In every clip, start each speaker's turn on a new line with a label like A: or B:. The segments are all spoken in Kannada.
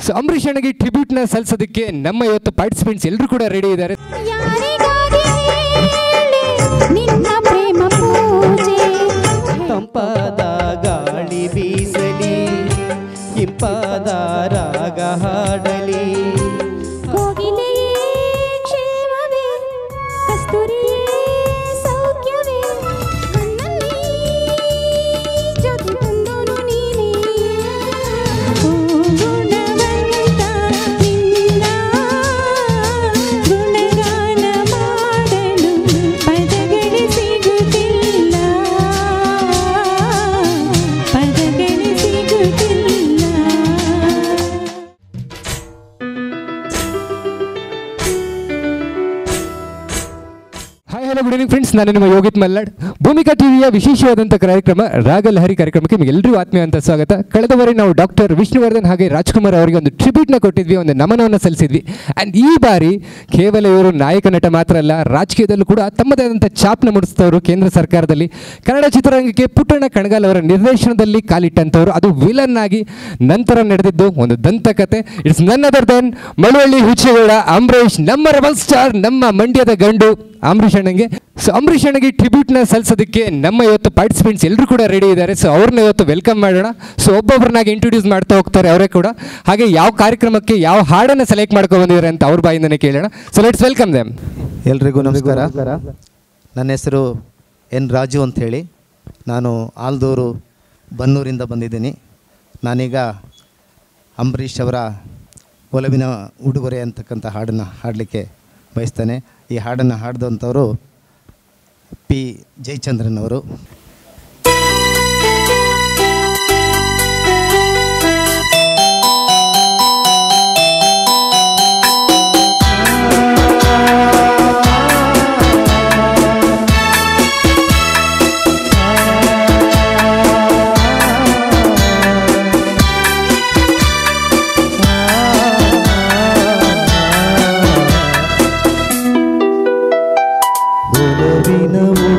A: ಸೊ ಅಂಬರೀಷ್ ಅಣ್ಣಗೆ ಟ್ರಿಬ್ಯೂಟ್ನ ಸಲ್ಲಿಸೋದಕ್ಕೆ ನಮ್ಮ ಇವತ್ತು ಪಾರ್ಟಿಸಿಪೆಂಟ್ಸ್ ಎಲ್ಲರೂ ಕೂಡ ರೆಡಿ ಇದ್ದಾರೆ.
B: ತಂಪಾದ ಗಾಳಿ ಬೀಸಲಿ, ಇಂಪಾದ ರಾಗ ಹಾಡಲಿ,
A: ಗುಡ್ ಈವ್ನಿಂಗ್ ಫ್ರೆಂಡ್ಸ್, ನಾನು ನಿಮ್ಮ ಯೋಗಿತ್ ಮಲ್ನಾಡ್. ಭೂಮಿಕಾ ಟಿವಿಯ ವಿಶೇಷವಾದಂಥ ಕಾರ್ಯಕ್ರಮ ರಾಗಲಹರಿ ಕಾರ್ಯಕ್ರಮಕ್ಕೆ ನಿಮಗೆಲ್ಲರಿಗೂ ಆತ್ಮೀಯವಂತ ಸ್ವಾಗತ. ಕಳೆದ ಬಾರಿ ನಾವು ಡಾಕ್ಟರ್ ವಿಷ್ಣುವರ್ಧನ್ ಹಾಗೆ ರಾಜ್ಕುಮಾರ್ ಅವರಿಗೆ ಒಂದು ಟ್ರಿಬ್ಯೂಟ್ನ ಕೊಟ್ಟಿದ್ವಿ, ಒಂದು ನಮನವನ್ನು ಸಲ್ಲಿಸಿದ್ವಿ. ಆ್ಯಂಡ್ ಈ ಬಾರಿ ಕೇವಲ ಇವರು ನಾಯಕ ನಟ ಮಾತ್ರ ಅಲ್ಲ, ರಾಜಕೀಯದಲ್ಲೂ ಕೂಡ ತಮ್ಮದೇ ಆದಂಥ ಛಾಪ್ನ ಮೂಡಿಸಿದವರು. ಕೇಂದ್ರ ಸರ್ಕಾರದಲ್ಲಿ ಕನ್ನಡ ಚಿತ್ರರಂಗಕ್ಕೆ ಪುಟ್ಟಣ್ಣ ಕಣಗಾಲ್ ಅವರ ನಿರ್ದೇಶನದಲ್ಲಿ ಕಾಲಿಟ್ಟಂಥವ್ರು, ಅದು ವಿಲನ್ ಆಗಿ ನಂತರ ನಡೆದಿದ್ದು ಒಂದು ದಂತಕತೆ. It's none other than Malavalli Huchchegowda Ambareesh, ನಮ್ಮ ರೆಬಲ್ ಸ್ಟಾರ್, ನಮ್ಮ ಮಂಡ್ಯದ ಗಂಡು ಅಂಬರೀಷ್ ಅಣ್ಣಂಗೆ. ಸೊ ಅಂಬರೀಷ್ ಅಣ್ಣಗೆ ಟ್ರಿಬ್ಯೂಟ್ನ ಸಲ್ಲಿಸೋದಕ್ಕೆ ನಮ್ಮ ಇವತ್ತು ಪಾರ್ಟಿಸಿಪೆಂಟ್ಸ್ ಎಲ್ಲರೂ ಕೂಡ ರೆಡಿ ಇದ್ದಾರೆ. ಸೊ ಅವ್ರನ್ನ ಇವತ್ತು ವೆಲ್ಕಮ್ ಮಾಡೋಣ. ಸೊ ಒಬ್ಬೊಬ್ಬರನ್ನಾಗಿ ಇಂಟ್ರೊಡ್ಯೂಸ್ ಮಾಡ್ತಾ ಹೋಗ್ತಾರೆ ಅವರೇ ಕೂಡ. ಹಾಗೆ ಯಾವ ಕಾರ್ಯಕ್ರಮಕ್ಕೆ ಯಾವ ಹಾಡನ್ನು ಸೆಲೆಕ್ಟ್ ಮಾಡ್ಕೊಂಡು ಬಂದಿದ್ದಾರೆ ಅಂತ ಅವ್ರ ಬಾಯಿಂದನೇ ಕೇಳೋಣ. So let's welcome them.
B: ಎಲ್ರಿಗೂ ನಮಸ್ಕಾರ. ನನ್ನ ಹೆಸರು ಎನ್ ರಾಜು ಅಂಥೇಳಿ, ನಾನು ಆಲ್ದೂರು ಬನ್ನೂರಿಂದ ಬಂದಿದ್ದೀನಿ. ನಾನೀಗ ಅಂಬರೀಷ್ ಅವರ ಒಲವಿನ ಉಡುಗೊರೆ ಅಂತಕ್ಕಂಥ ಹಾಡನ್ನು ಹಾಡಲಿಕ್ಕೆ ಬಯಸ್ತೇನೆ. ಈ ಹಾಡನ್ನು ಹಾಡಿದಂಥವರು ಪಿ ಜಯಚಂದ್ರನ್ ಅವರು.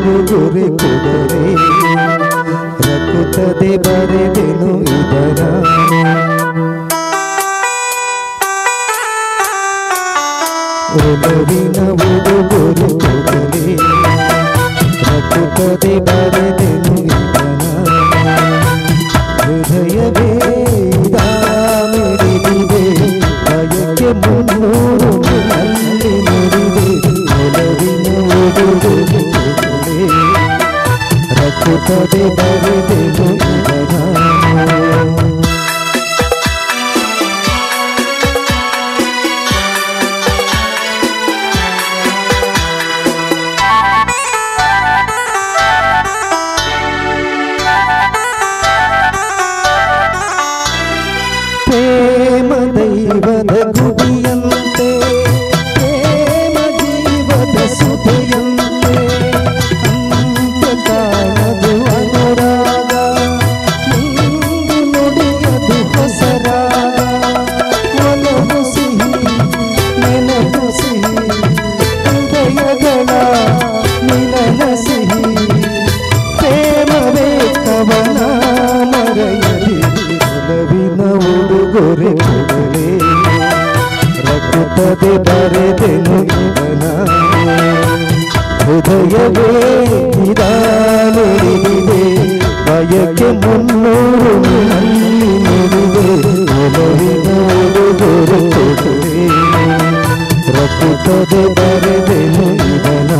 B: ಉಡುಗೊರೆ ಕೊಡರೆ ರಕುತದೆ ಬರೆದೆನು ಇದರ, ಒಲವಿನ ಉಡುಗೊರೆ ಕೊಡರೆ ರಕುತದೆ ಬರೆದೆನು ಇದರ, ಹೃದಯವೇ ಮಿಡಿದಿದೆ ಬಯಕೆ ಮುನ್ನೂರು ಅಲ್ಲಿ ನುಡಿದೆ, ಒಲವಿನ ಉಡುಗೊರೆ ರಕುತದೆ ಬರೆದೆನು ಇದರ. ಪ್ರೇಮ ದೈವದ ಗುಡಿಯಂತೆ, ಪ್ರೇಮ ಜೀವದ ಸುಧೆಯಂತೆ, ಕಾಣದು ಅನುರಾಗ, ಮುಂದು ನುಡಿಯದು ಹೊಸರಾಗ, ಒಲವು ಸಿಹಿ ನೆನಪು ಸಿಹಿ, ಹೃದಯಗಳ ಮಿಲನ ಸಿಹಿ, ಪ್ರೇಮವೇ ಕವನ ಮರೆಯಲಿ, ಒಲವಿನ ಉಡುಗೊರೆ ಕೊಡಲೆ ರಕುತದೆ ಬರೆದೆನು ಇದನ, ಹೃದಯವೇ ನಿಧಾನುಡಿದೆ ಬಯಕೆ ಮುನ್ನೂರು ಅಲ್ಲಿ ನುಡಿದೆ, ಒಲವಿನ ಉಡುಗೊರೆ ಕೊಡಲೆ ರಕುತದೆ ಬರೆದೆನು ಇದನ.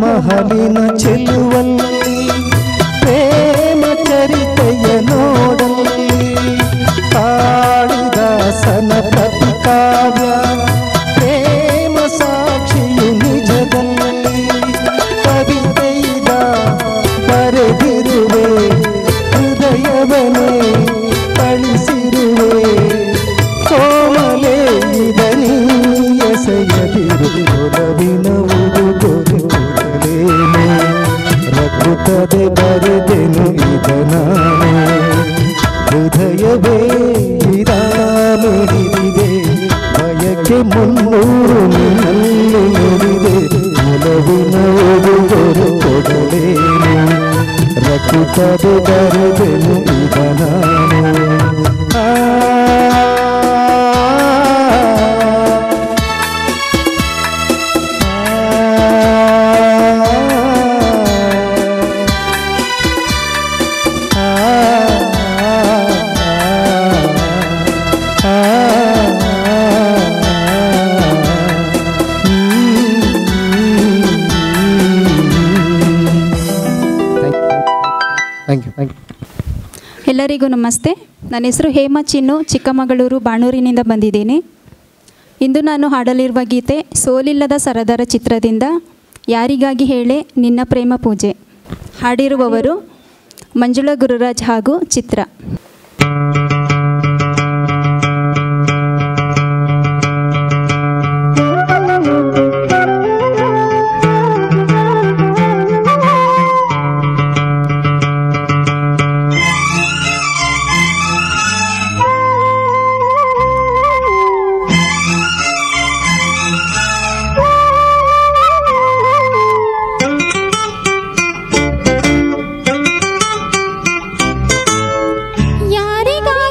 B: ಮಹಲಿನ ಚೆಲುವಲ್ಲಿ ಅದು ಬರೆದೆನು ಈಗ ನಾನು.
C: ಎಲ್ಲರಿಗೂ ನಮಸ್ತೆ. ನನ್ನ ಹೆಸರು ಹೇಮಾ ಚಿನ್ನು, ಚಿಕ್ಕಮಗಳೂರು ಬಾಣೂರಿನಿಂದ ಬಂದಿದ್ದೇನೆ. ಇಂದು ನಾನು ಹಾಡಲಿರುವ ಗೀತೆ ಸೋಲಿಲ್ಲದ ಸರದಾರ ಚಿತ್ರದಿಂದ ಯಾರಿಗಾಗಿ ಹೇಳೆ ನಿನ್ನ ಪ್ರೇಮ ಪೂಜೆ. ಹಾಡಿರುವವರು ಮಂಜುಳಾ ಗುರುರಾಜ್ ಹಾಗೂ ಚಿತ್ರ.
D: ಯಾರಿಗಾಗಿ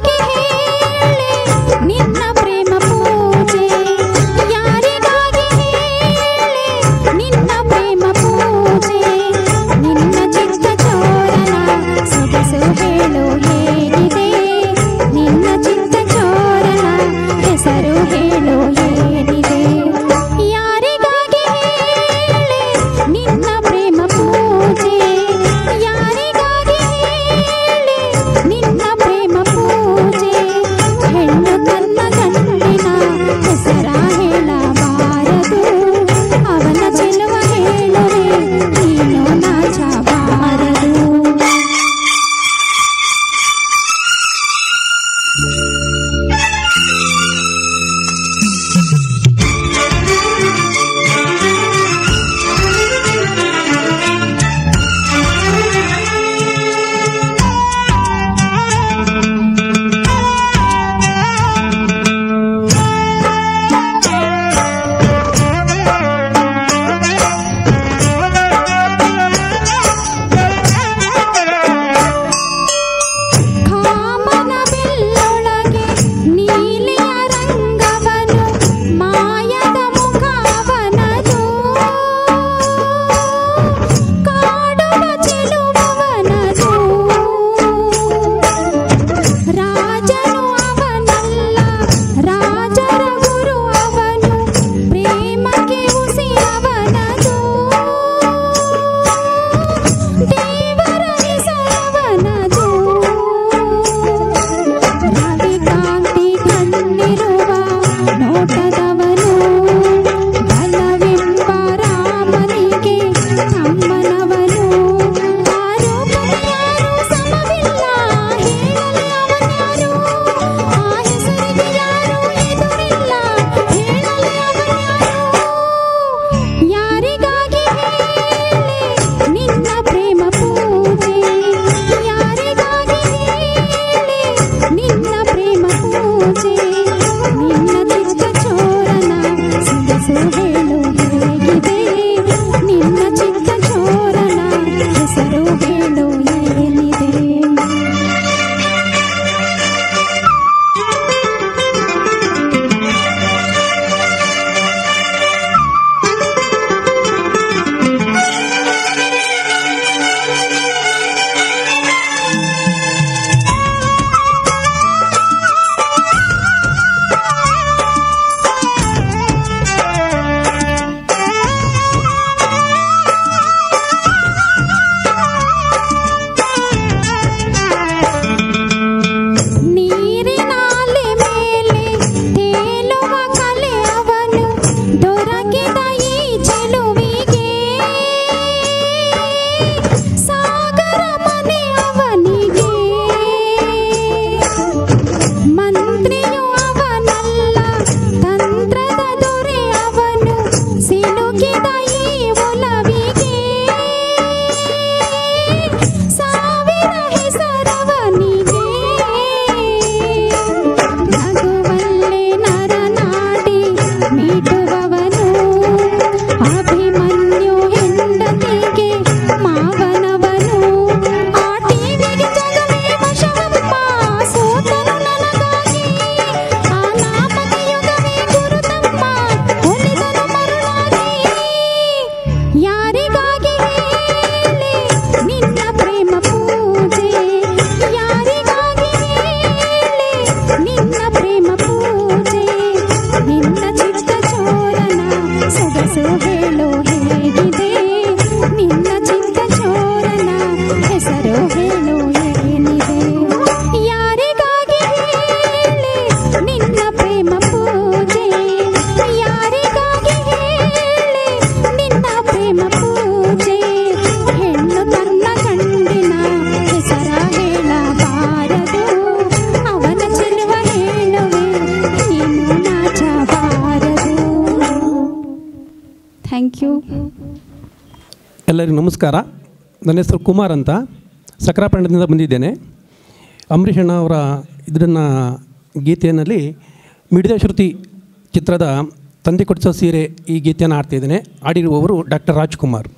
D: ಎಲ್ಲರಿಗೂ ನಮಸ್ಕಾರ. ನನ್ನ ಹೆಸರು ಕುಮಾರ್ ಅಂತ, ಸಕ್ರಾಪಟ್ಟಣದಿಂದ ಬಂದಿದ್ದೇನೆ. ಅಂಬರೀಷ್ ಅಣ್ಣ ಅವರ ಇದನ್ನು ಗೀತೆಯಲ್ಲಿ ಮಿಡಿದ ಶ್ರುತಿ ಚಿತ್ರದ ತಂದೆ ಕೊಡಿಸೋ ಸೀರೆ ಈ ಗೀತೆಯನ್ನು ಆಡ್ತಿದ್ದೇನೆ. ಆಡಿರುವವರು ಡಾಕ್ಟರ್ ರಾಜ್ಕುಮಾರ್.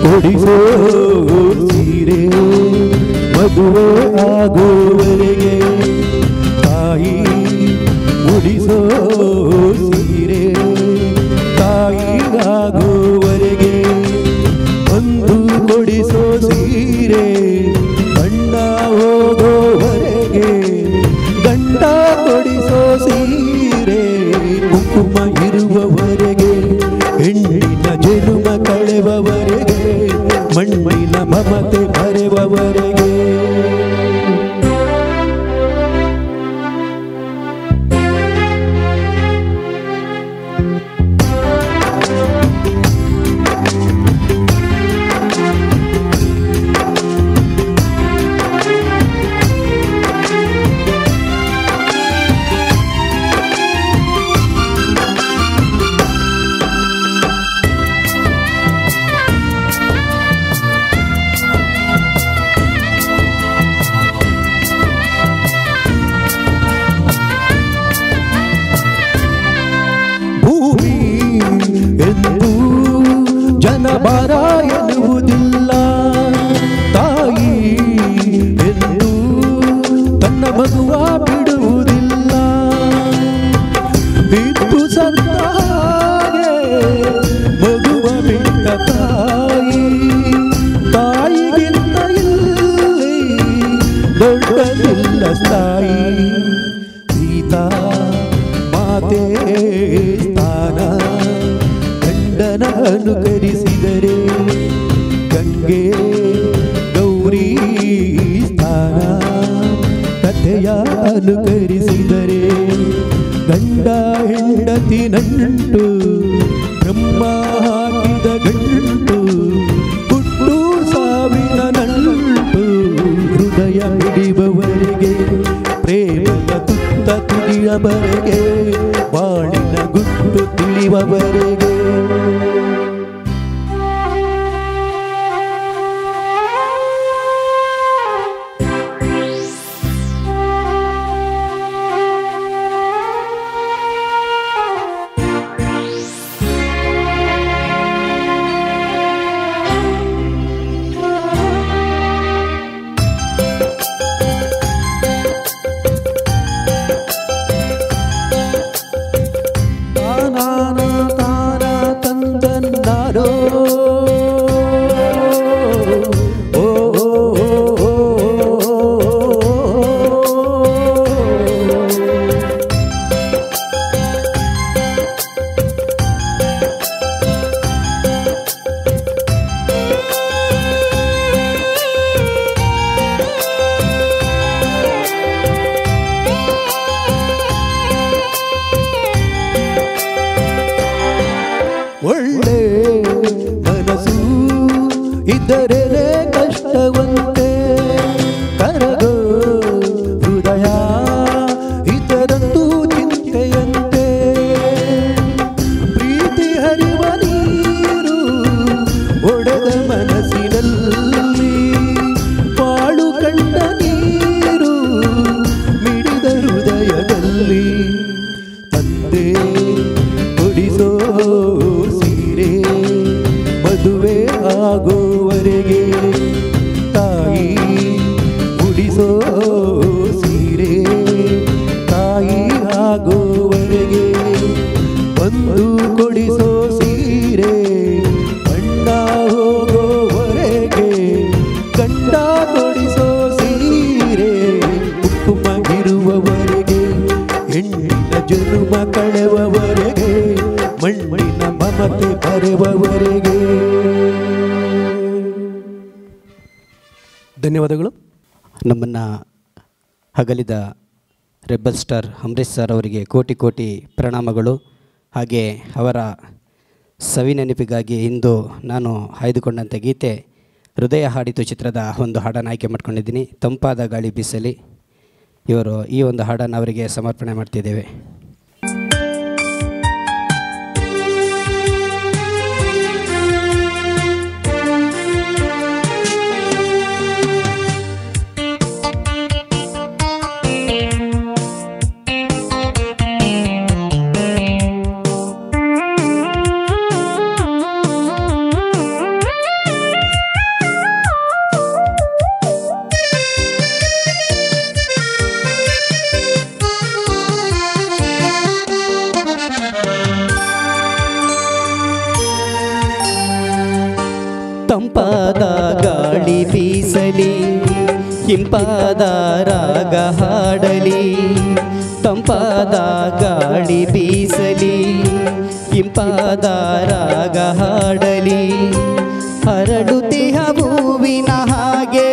B: ಕೊಡಿಸೋ ಸೀರೆ ಮದುವೆ ಆಗುವವರೆಗೆ, ತಾಯಿ ಉಡಿಸೋ ಸೀರೆ ತಾಯಿಗಾಗುವವರೆಗೆ, ಒಂದು ಕೊಡಿಸೋ ಸೀರೆ ಗಂಡ ಹೋಗೋವರೆಗೆ, ಗಂಡ ಕೊಡಿಸೋ ಸೀರೆ ಕುಂಕುಮ ಇರುವವರೆಗೆ, ಹೆಣ್ಣಿನ ಜನುಮ ಕಳೆವವರೆಗೆ, ಮಣ್ಣಿನ ಮಮತೆ ಮರೆವವರೆಗೆ. ಜನಭಾರ ಎನ್ನುವುದಿಲ್ಲ, ತಾಯಿ ಎಂದು ತನ್ನ ಮಗುವ ಬಿಡುವುದಿಲ್ಲ. ಬಿದ್ದು ಸತ್ತ ಹಾಗೆ ಮಗುವ ಬಿಟ್ಟ ತಾಯಿ, ತಾಯಿಗಿಂತ ಇಲ್ಲಿ ದೊಡ್ಡದಿಲ್ಲ ತಾಯಿ. ಸೀತಾ ಮಾತೆ ಸ್ಥಾನ ಗಂಡನ ಅನುಕರಿಸಿದರೆ, ಗಂಗೆ ಗೌರಿ ಸ್ಥಾನ ಕಥೆಯ ಅನುಕರಿಸಿದರೆ, ಗಂಡ ಹೆಂಡತಿ ನಂಟು ಬ್ರಹ್ಮ ಹಾಕಿದ ಗಂಟು, ಹುಟ್ಟು ಸಾವಿನ ನಂಟು ಹೃದಯ ಹಿಡಿಯುವವರೆಗೆ, ಪ್ರೇಮದ ತುತ್ತ ತುಳಿಯವರೆಗೆ, ಬಾಳಿನ ಗುಟ್ಟು ತಿಳಿಯುವವರೆಗೆ. ಒಳ್ಳೆ ಮನಸ್ಸು ಇದ್ದರೇನೆ ಕಷ್ಟವಂತೆ, ಕರಗೋ ಹೃದಯ ಇದ್ದರಂತೂ ಚಿಂತೆಯಂತೆ. ಪ್ರೀತಿ ಹರಿವ ನೀರು ಒಡೆದ ಮನಸ್ಸಿನಲ್ಲಿ, ಬಾಳು ಕಂಡ ನೀರು ಮಿಡಿದ ಹೃದಯದಲ್ಲಿ. ತಂದೆ ಕೊಡಿಸೋ ಸೀರೆ ಮದುವೆ ಆಗುವವರೆಗೆ, ತಾಯಿ ಉಡಿಸೋ ಸೀರೆ ತಾಯಿ ಆಗುವವರೆಗೆ, ಒಂದು ಕೊಡಿಸೋ ಸೀರೆ ಗಂಡ ಹೋಗೋವರೆಗೆ, ಗಂಡ ಕೊಡಿಸೋ ಸೀರೆ ಮೇಲಿನ ಜನುಮ ಕಳೆವವರೆಗೆ ಮಣ್ಣಿನ ಮಮತೆ ಬರೆವವರೆಗೆ.
E: ಧನ್ಯವಾದಗಳು. ನಮ್ಮನ್ನು ಅಗಲಿದ ರೆಬಲ್ ಸ್ಟಾರ್ ಅಂಬರೀಷ್ ಸರ್ ಅವರಿಗೆ ಕೋಟಿ ಕೋಟಿ ಪ್ರಣಾಮಗಳು. ಹಾಗೆ ಅವರ ಸವಿ ನೆನಪಿಗಾಗಿ ಇಂದು ನಾನು ಆಯ್ದುಕೊಂಡಂಥ ಗೀತೆ ಹೃದಯ ಹಾಡಿತು ಚಿತ್ರದ ಒಂದು ಹಾಡನ್ನು ಆಯ್ಕೆ ಮಾಡ್ಕೊಂಡಿದ್ದೀನಿ. ತಂಪಾದ ಗಾಳಿ ಬೀಸಲಿ. ಇವರು ಈ ಒಂದು ಹಾಡನ್ನು ಅವರಿಗೆ ಸಮರ್ಪಣೆ ಮಾಡ್ತಿದ್ದೇವೆ.
F: ತಂಪಾದ ಗಾಳಿ ಬೀಸಲಿ, ಹಿಂಪಾದ ರಾಗ ಹಾಡಲಿ. ತಂಪಾದ ಗಾಳಿ ಬೀಸಲಿ, ಹಿಂಪಾದ ರಾಗ ಹಾಡಲಿ. ಹರಡುತ್ತಿಹ ಹೂವಿನ ಹಾಗೆ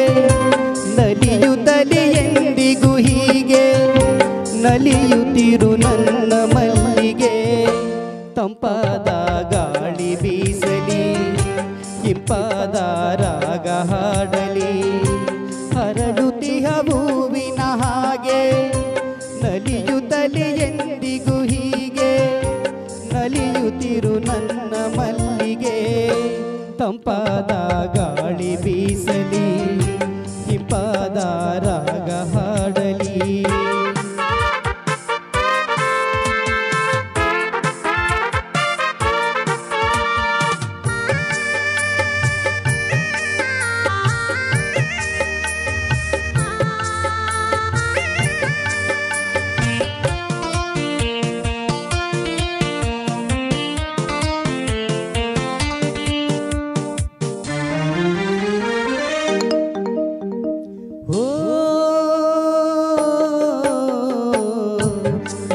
F: ನಲಿಯುತ್ತಲಿ ಎಂದಿಗೂ ಹೀಗೆ ನಲಿಯುತ್ತಿರು ನನ್ನ ಮಲ್ಲಿಗೆ. ತಂಪಾದ ಗಾಳಿ ಬೀಸಲಿ, ಹಿಂಪಾದ ರಾಗ ಹಾಡಲಿ. ಹರಡುತ್ತಿಹ ಹೂವಿನ ಹಾಗೆ ನಲಿಯುತ್ತಲಿ ಎಂದಿಗೂ ಹೀಗೆ ನಲಿಯುತ್ತಿರು ನನ್ನ ಮಲ್ಲಿಗೆ. ತಂಪಾದ ಗಾಳಿ ಬೀಸಲಿ, ಹಿಂಪಾದ ರಾಗ ಹಾಡಲಿ.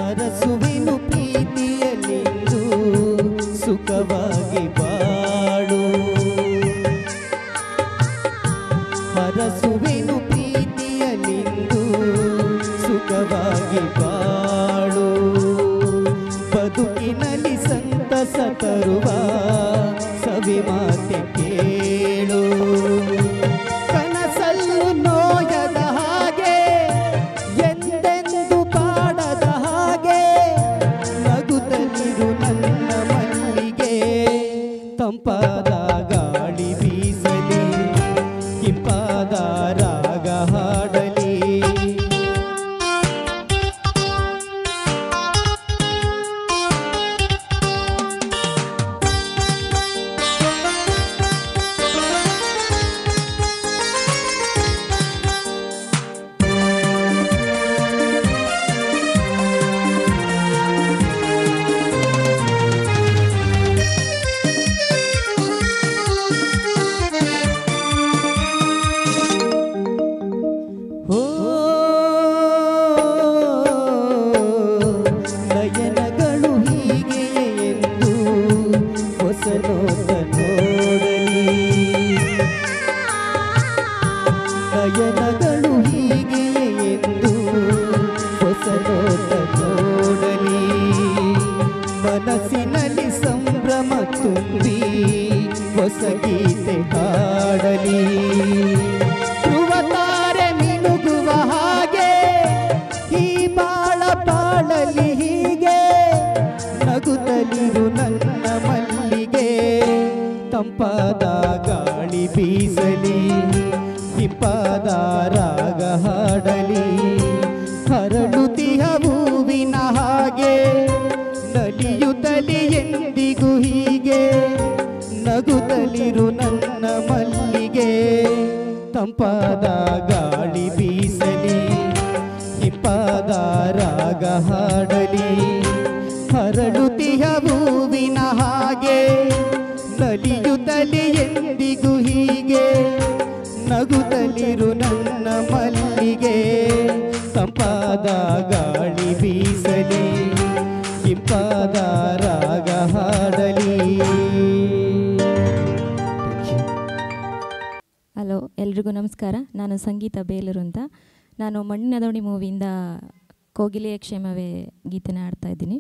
F: ಅರಸುವಿನು ಪ್ರೀತಿಯಲ್ಲಿಂದು ಸುಖವಾಗಿ ಬಾಳು. ಅರಸುವಿನು ಪ್ರೀತಿಯಲ್ಲಿಂದು ಸುಖವಾಗಿ ಬಾಳು. ಬದುಕಿನಲ್ಲಿ ಸಂತಸ ತರುವ ಸವಿ ಮಾತೆ ಕೇಳು. ಕನಸಲ್ಲು ನೋಯದ ಹಾಗೆ ಎಂದೆಂದು ಕಾಡದ ಹಾಗೆ ನಗುತ್ತಲಿರು ನನ್ನ ಮಲ್ಲಿಗೆ. ತಂಪಾದ ಗಾಳಿ ಬೀಸಲಿ, ಹಿಂಪಾದ ರಾಗ ಹಾಡಲಿ. ನಯನಗಳು ಹೀಗೆ ಎಂದು ಹೊಸ ನೋಟ ನೋಡಲಿ. ನಯನಗಳು ಹೀಗೆ ಎಂದು ಹೊಸ ನೋಟ ನೋಡಲಿ. ಮನಸ್ಸಿನಲ್ಲಿ ಸಂಭ್ರಮ ತುಂಬಿ ಹೊಸ ಗೀತೆ ಹಾಡಲಿ. ಧ್ರುವತಾರೆ ಮಿನುಗುವ ಹಾಗೆ ಈ ಬಾಳ ಬಾಳಲಿ ಹೀಗೆ ನಗುತ್ತಲಿರು ನನ್ನ ಮಲ್ಲಿಗೆ. ತಂಪಾದ ಗಾಳಿ ಬೀಸಲಿ, ಹಿಂಪಾದ ರಾಗ ಹಾಡಲಿ. ಹರಡುತ್ತಿಹ ಹೂವಿನ ಹಾಗೆ ನಲಿಯುತ್ತಲಿ ಎಂದಿಗೂ ಹೀಗೆ ನಗುತ್ತಲಿರು ನನ್ನ ಮಲ್ಲಿಗೆ. ತಂಪಾದ ಗಾಳಿ ಬೀಸಲಿ, ಹಿಂಪಾದ ರಾಗ ಹಾಡಲಿ. ಹರಡುತ್ತಿಹ ಹೂವಿನ ಹಾಗೆ ನಲಿಯುತ್ತಲಿ ಎಂದಿಗೂ ಹೀಗೆ ನಗುತ್ತಲಿರು ನನ್ನ ಮಲ್ಲಿಗೆ. ತಂಪಾದ ತಂಪಾದ ಗಾಳಿ ಬೀಸಲಿ ಇಂಪಾದ ರಾಗ ಹಾಡಲಿ.
G: ಹಲೋ, ಎಲ್ರಿಗೂ ನಮಸ್ಕಾರ. ನಾನು ಸಂಗೀತ ಬೇಲೂರು ಅಂತ. ನಾನು ಮಣ್ಣಿನ ದೋಣಿ ಮೂವಿಯಿಂದ ಕೋಗಿಲೆಯ ಕ್ಷೇಮವೇ ಗೀತೆನ ಆಡ್ತಾ ಇದ್ದೀನಿ.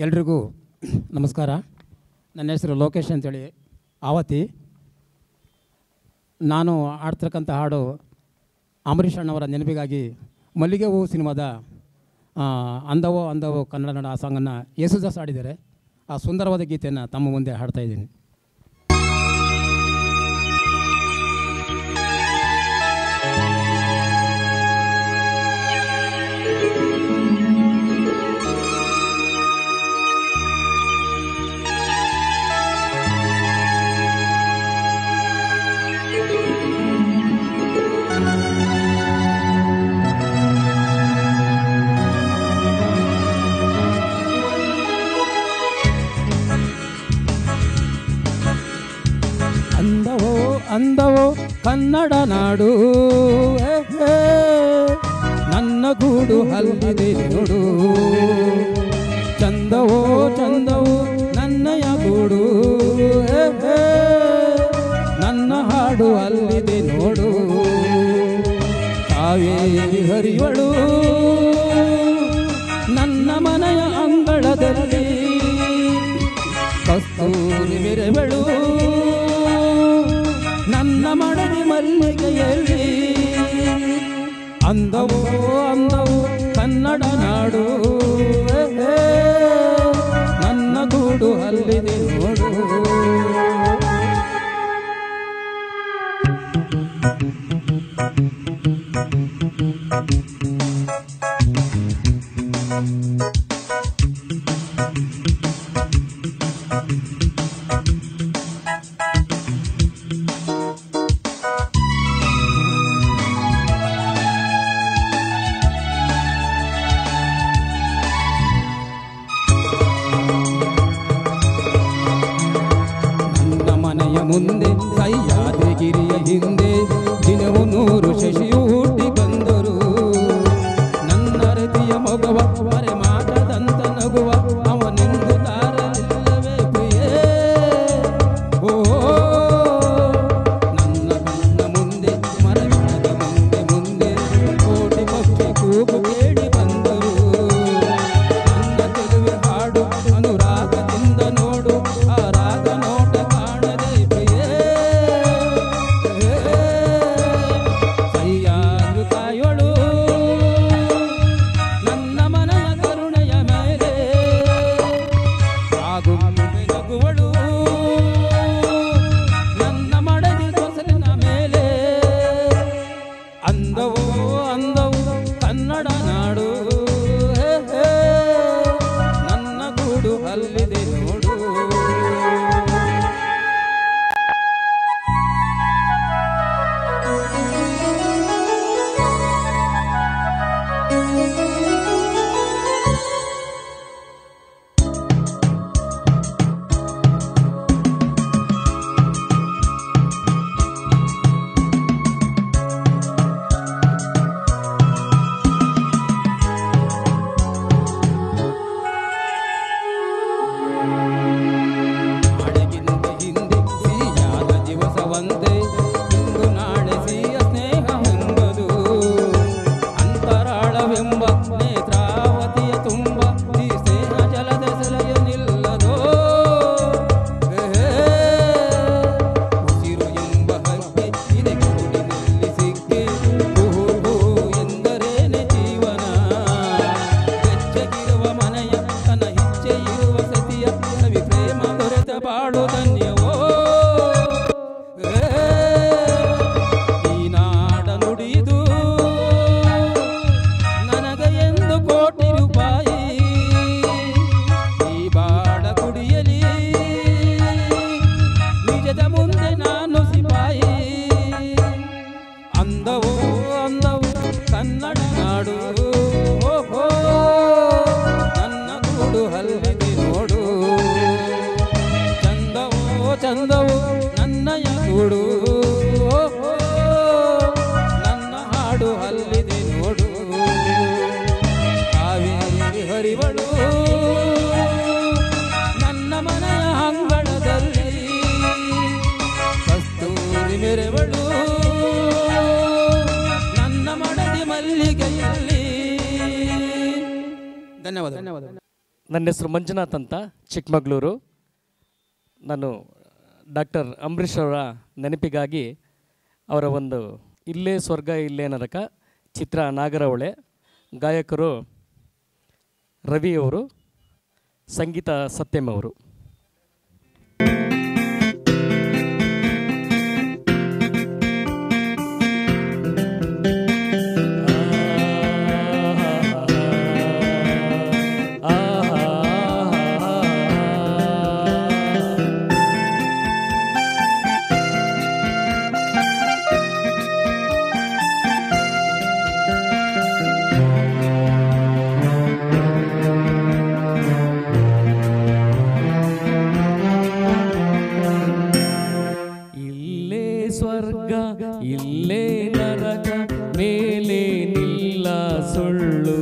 H: ಎಲ್ರಿಗೂ ನಮಸ್ಕಾರ. ನನ್ನ ಹೆಸರು ಲೋಕೇಶ್ ಅಂತೇಳಿ, ಆವತಿ. ನಾನು ಆಡ್ತಿರ್ತಕ್ಕಂಥ ಹಾಡು ಅಂಬರೀಷ್ ಅಣ್ಣವರ ನೆನಪಿಗಾಗಿ ಮಲ್ಲಿಗೆ ಹೂವು ಸಿನಿಮಾದ ಅಂದವೋ ಅಂದವೋ ಕನ್ನಡ ನಾಡ ಆ ಸಾಂಗನ್ನು ಯೇಸುದಾಸ್ ಆಡಿದ್ದಾರೆ. ಆ ಸುಂದರವಾದ ಗೀತೆಯನ್ನು ತಮ್ಮ ಮುಂದೆ ಹಾಡ್ತಾಯಿದ್ದೀನಿ. ಅಂದವೋ ಅಂದವೋ ಕನ್ನಡ ನಾಡು, ನನ್ನ ಗೂಡು ಅಲ್ಲಿದೆ ನೋಡು. ಚಂದವೋ ಚಂದವೋ ನನ್ನಯ ಗೂಡು, ನನ್ನ ಹಾಡು ಅಲ್ಲಿದೆ ನೋಡು. ಕಾವೇರಿ ಹರಿವಳು ನನ್ನ ಮನೆಯ ಅಂಗಳದಲ್ಲಿ, ಕಸ್ತೂರಿ ಮೆರೆವಳು ನನ್ನ ಮಡದಿ ಮಲ್ಲಿಗೆಯಲ್ಲಿ. ಅಂದವೋ ಅಂದವೋ ಕನ್ನಡ ನಾಡು, ನನ್ನ ಗೂಡು ಅಲ್ಲಿದೆ ನೋಡು. ಮುಂದೆ ಸಹ್ಯಾದ್ರಿಗಿರಿಯ ಹಿಂದೆ ದಿನವು 100 ಶಶಿಯು ಹುಟ್ಟಿ ಬಂದರು. ನನ್ನ ರತಿಯ ಮಗುವ ಮರೆ ಮಾಟದಂತ ನಗುವ ಅವನೆಂದು ತಾರಲಿಲ್ಲವೇ ಪ್ರಿಯೇ. ಓ ನನ್ನ ಕಣ್ಣ ಮುಂದೆ ಮರಗಿಡದ ಮುಂದೆ ಮುಂದೆ ಕೋಟಿ ಪಕ್ಷಿ ಕೂಗು ಕೇಳಿ ಬಂದರು. ನನ್ನ ತೆಲುವೆ ಹಾಡು ಅನುರಾಗದಿಂದ ನೋಡು, ಆ ರಾಗ ನೋಟ ಕಾಣದೆ ತಾಯೊಳು ನನ್ನ ಮನೆಯ ಕರುಣೆಯ ಮೇಲೆ ಆಗು ನಗುವಳು ನನ್ನ ಮಡದಿ ತೊಸಲಿನ ಮೇಲೆ. ಅಂದವೋ ಅಂದವು ಕನ್ನಡ ನಾಡು, ನನ್ನ ಗೂಡು ಅಲ್ಲಿದೆ ನೋಡು. ಇಂದು ನಾಳೆ ಸಿಹಿಯ ಸ್ನೇಹ ಹೊಂದದು, ಅಂತರಾಳವೆಂಬ ನೇತ್ರಾವತಿಯ ತುಂಬ ಈ ಸ್ನೇಹ ಜಲದ ಸಲಯ ನಿಲ್ಲದೋ. ಉಸಿರು ಎಂಬ ಹಕ್ಕೆ ಇದೆ ಕೂಡಿನಲ್ಲಿ ಸಿಕ್ಕಿ, ಕುಹು ಕುಹು ಎಂದರೇನೆ ಜೀವನ. ಬೆಚ್ಚಗಿರುವ ಮನೆಯ ತನ್ನ ಇಚ್ಛೆ ಇರುವ ಸತಿಯ ಸವಿ ಪ್ರೇಮ ದೊರೆತ ಬಾಳು ಧನ್ಯವೋ. ಈ ನಾಡ ನುಡಿದು ನನಗೆ ಎಂದು ಕೋಟಿ ರೂಪಾಯಿ, ಈ ಬಾಳ ಕುಡಿಯಲಿ ನಿಜದ ಮುಂದೆ ನಾನು ಸಿಪಾಯಿ. ಅಂದವೋ ಅಂದವು ಕನ್ನಡ ನಾಡು, ಓಹೋ ನನ್ನ ಗೂಡು ಅಲ್ಲಿದೆ ನೋಡು. ಚಂದವೋ ಚಂದವೋ ನನ್ನಯ ಗೂಡು, ನನ್ನ ಹಾಡು ಅಲ್ಲಿದೆ ನೋಡು. ಕಾವೇರಿ ಹರಿವಳು ನನ್ನ ಮನೆಯ ಅಂಗಳದಲ್ಲಿ, ಕಸ್ತೂರಿ ಮೆರೆವಳು ನನ್ನ ಮಡದಿ ಮಲ್ಲಿಗೆಯಲ್ಲಿ. ಧನ್ಯವಾದ.
I: ನನ್ನ ಹೆಸರು ಮಂಜುನಾಥ್ ಅಂತ, ಚಿಕ್ಕಮಗಳೂರು. ನಾನು ಡಾಕ್ಟರ್ ಅಂಬರೀಷ್ ಅವರ ನೆನಪಿಗಾಗಿ ಅವರ ಒಂದು ಇಲ್ಲೇ ಸ್ವರ್ಗ ಇಲ್ಲೇ ನರಕ ಚಿತ್ರ ನಾಗರಹೊಳೆ, ಗಾಯಕರು ರವಿಯವರು, ಸಂಗೀತ ಸತ್ಯಂ ಅವರು. ಇಲ್ಲೇ ನರಕ ಮೇಲೆ ನಿಲ್ಲ ಸುಳ್ಳು,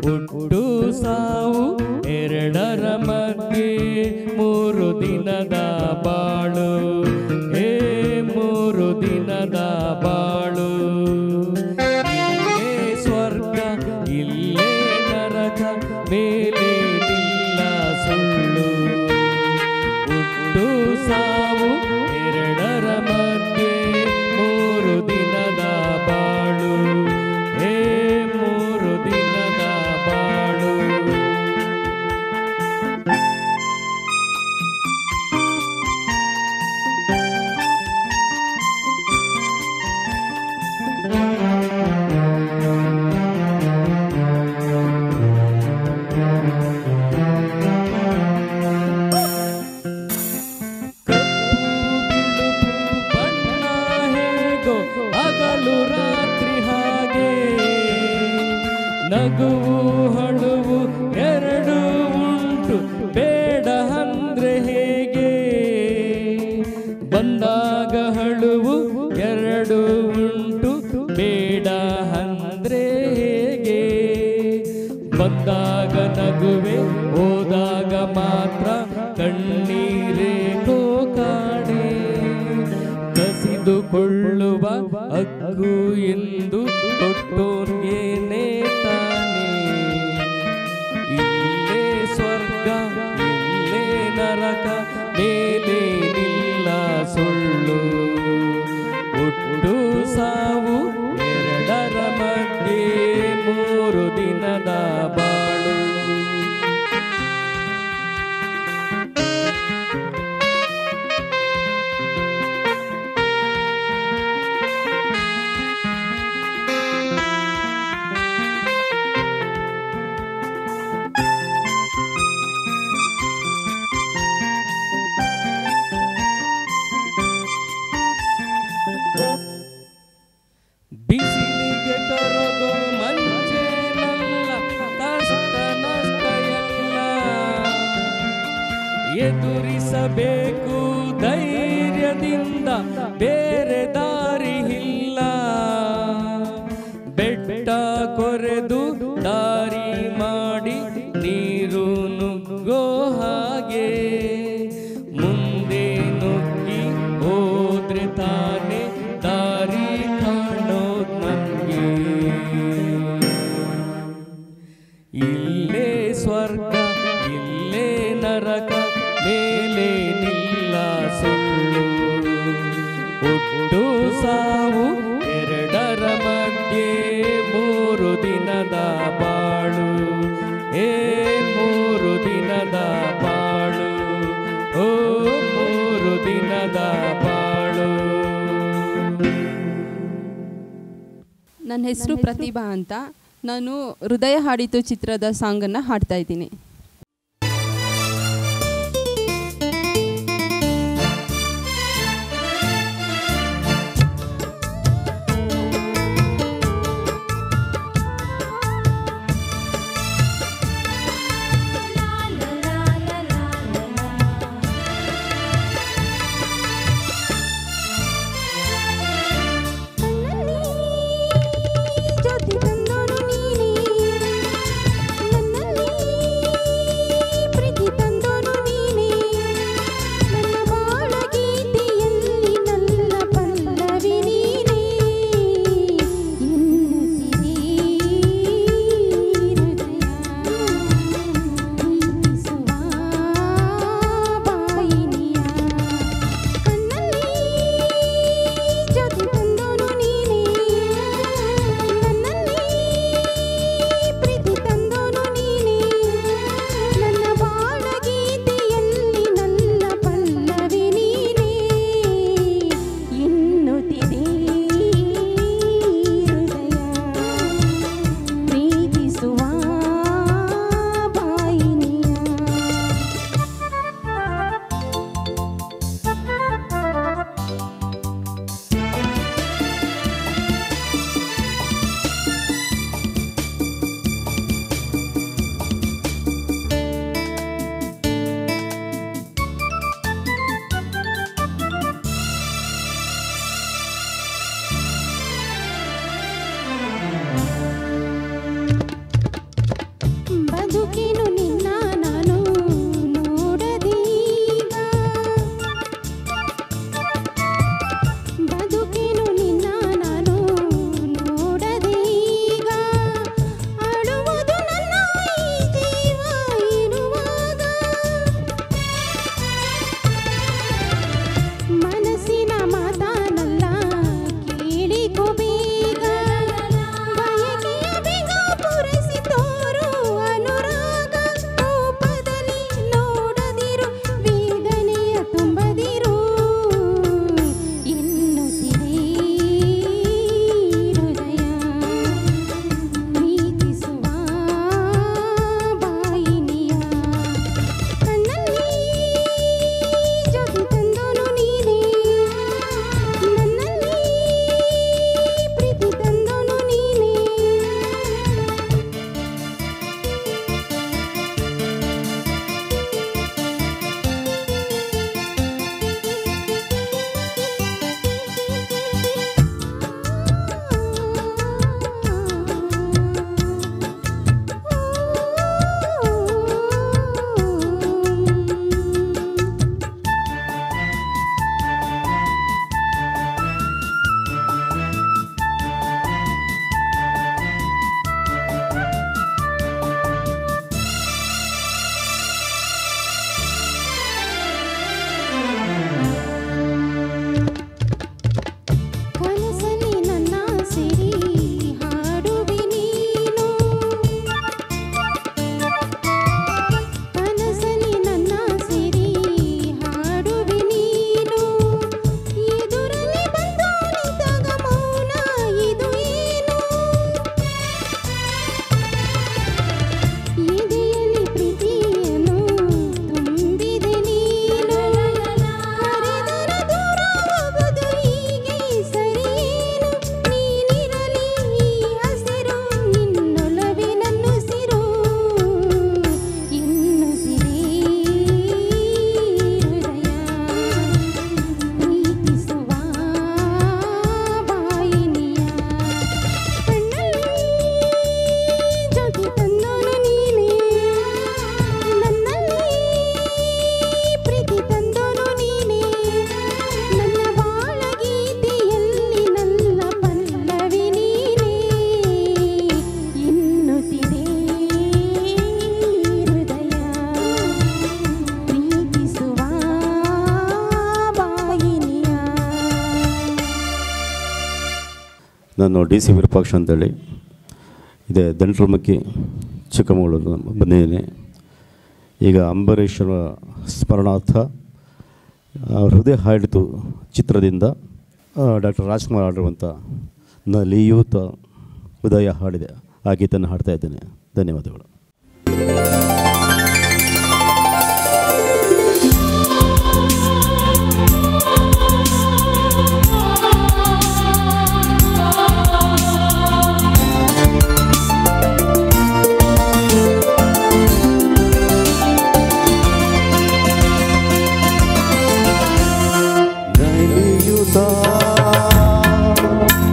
I: ಹುಟ್ಟು ಸಾವು ಎರಡರ ಮಧ್ಯೆ 3 ದಿನದ ಬಾಳು, 3 ದಿನದ ಬಾಳು. ಇಲ್ಲೇ ಸ್ವರ್ಗ ಇಲ್ಲೇ ನರಕ ಮೇಲೆ ನಿಲ್ಲ ಸುಳ್ಳು, ಹುಟ್ಟು ಸಾವು ಎರಡರ ಮಧ್ಯೆ 3 ದಿನದ ಬಾಳು, 3 ದಿನದ ಬಾಳು. ಹಗಲು ರಾತ್ರಿ ಹಾಗೆ ನಗುವು ಹಳುವು ಎರಡು ಉಂಟು, ಬೇಡ ಅಂದ್ರೆ ಹೇಗೆ? ಬಂದಾಗ ಹಳುವು ಎರಡು ಉಂಟು, ಬೇಡ ಅಂದ್ರೆ ಹೇಗೆ? ಬಂದಾಗ ನಗುವೆ, ಹೋದಾಗ ಮಾತ್ರ ಕಣ್ಣೀರೇ ಕಾಣೆ. ಕಸಿದುಕೊಳ್ಳುವ ಹಕ್ಕು ಎಂದು ಕೊಟ್ಟೋರ್ಗೇನೆ ತಾನೆ. ಇಲ್ಲೇ ಸ್ವರ್ಗ ಇಲ್ಲೇ ನರಕ ಮೇಲೆ ನಿಲ್ಲ ಸುಳ್ಳು, ಹುಟ್ಟು ಸಾವು ಎರಡರ ಮಧ್ಯೆ 3 ದಿನದ ಬಾಳು. ಬಿಸಿಲಿಗೆ ಕರಗೋ ಮಂಚೇನಲ್ಲ, ಕಷ್ಟ ನಷ್ಟ ಎಲ್ಲ ಎದುರಿಸಬೇಕು ಧೈರ್ಯದಿಂದ, ಬೇರೆ ದಾರಿ ಇಲ್ಲ. ಬೆಟ್ಟ ಕೊರೆದು ದಾರಿ ಮಾಡಿ ನೀರು ನುಗ್ಗೋ ಹಾಗೆ, ಮುಂದೆ ನುಗ್ಗಿ ಹೋದ್ರೆ ತಾನೆ ದಾರಿ ಕಾಣೋದ್ ನಮ್ಗೆ. ಇಲ್ಲೇ ಸ್ವರ್ಗ ಇಲ್ಲೇ ನರಕ ಮೇಲೆ ನಿಲ್ಲ ಸುಳ್ಳು, ಹುಟ್ಟು ಸಾವು ಎರಡರ ಮಧ್ಯೆ 3 ದಿನದ ಬಾಳು, 3 ದಿನದ ಬಾಳು, 3 ದಿನದ ಬಾಳು.
J: ನನ್ನ ಹೆಸರು ಪ್ರತಿಭಾ ಅಂತ. ನಾನು ಹೃದಯ ಹಾಡಿತು ಚಿತ್ರದ ಸಾಂಗನ್ನು ಹಾಡ್ತಾ ಇದ್ದೀನಿ.
K: ಜ್ಯೋತಿ ತಂದೋನು ನೀನೇ, ನನ್ನಲ್ಲಿ ನಾನು DC ವಿರೂಪಾಕ್ಷ ಅಂತೇಳಿ ಇದೇ ದಂಟ್ರಮಕ್ಕಿ ಚಿಕ್ಕಮಗಳೂರು ಬಂದಿದ್ದೀನಿ. ಈಗ ಅಂಬರೀಷರ ಸ್ಮರಣಾರ್ಥ ಹೃದಯ ಹಾಡಿತು ಚಿತ್ರದಿಂದ ಡಾಕ್ಟರ್ ರಾಜ್ಕುಮಾರ್ ಆಡಿರುವಂಥ ನಲಿಯೂತ ಉದಯ ಹಾಡಿದೆ, ಆ ಗೀತೆಯನ್ನು ಹಾಡ್ತಾ ಇದ್ದೇನೆ. ಧನ್ಯವಾದಗಳು.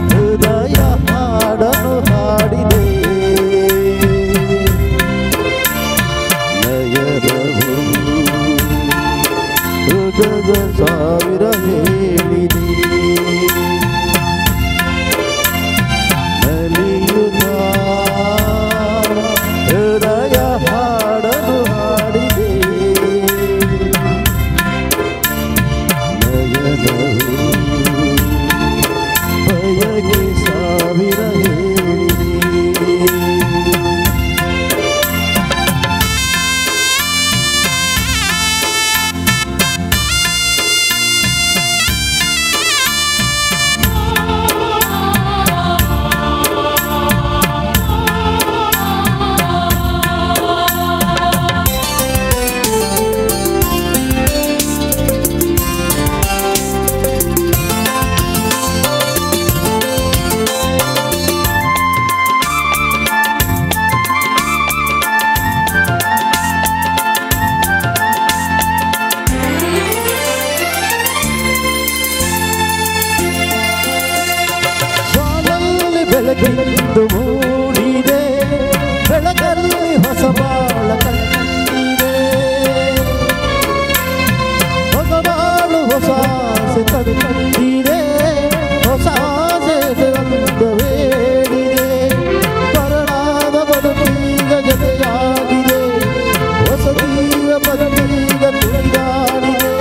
B: ಹೃದಯ ಹಾಡನು ಹಾಡಿದೆ, ನಯನವು ಹೃದಯ ಸಾವಿರ ಹೇಳಿದೆ, ನಲಿಯುತ್ತ ಹೃದಯ ಹಾಡನು ಹಾಡಿದೆ, ನಯನವು ಬಯಕೆ ಸಾವಿರ ಹೇಳಿದೆ. ಬೆಳಕಿಂದು ಮೂಡಿದೆ, ಬೆಳಕಲ್ಲಿ ಹೊಸ ಬಾಳ ಕಂಡಿದೆ, ಹೊಸ ಬಾಳು ಹೊಸ ಆಸೆ ತಂದಿದೆ, ಹೊಸ ಆಸೆ ಬೇಡಿದೆ, ಬರಲಾದ ಬದುಕೀಗ ಜೊತೆಯಾಗಿದೆ, ಹೊಸ ಜೀವ ಬದುಕೀಗ ತುಳಿದಾಡಿದೆ,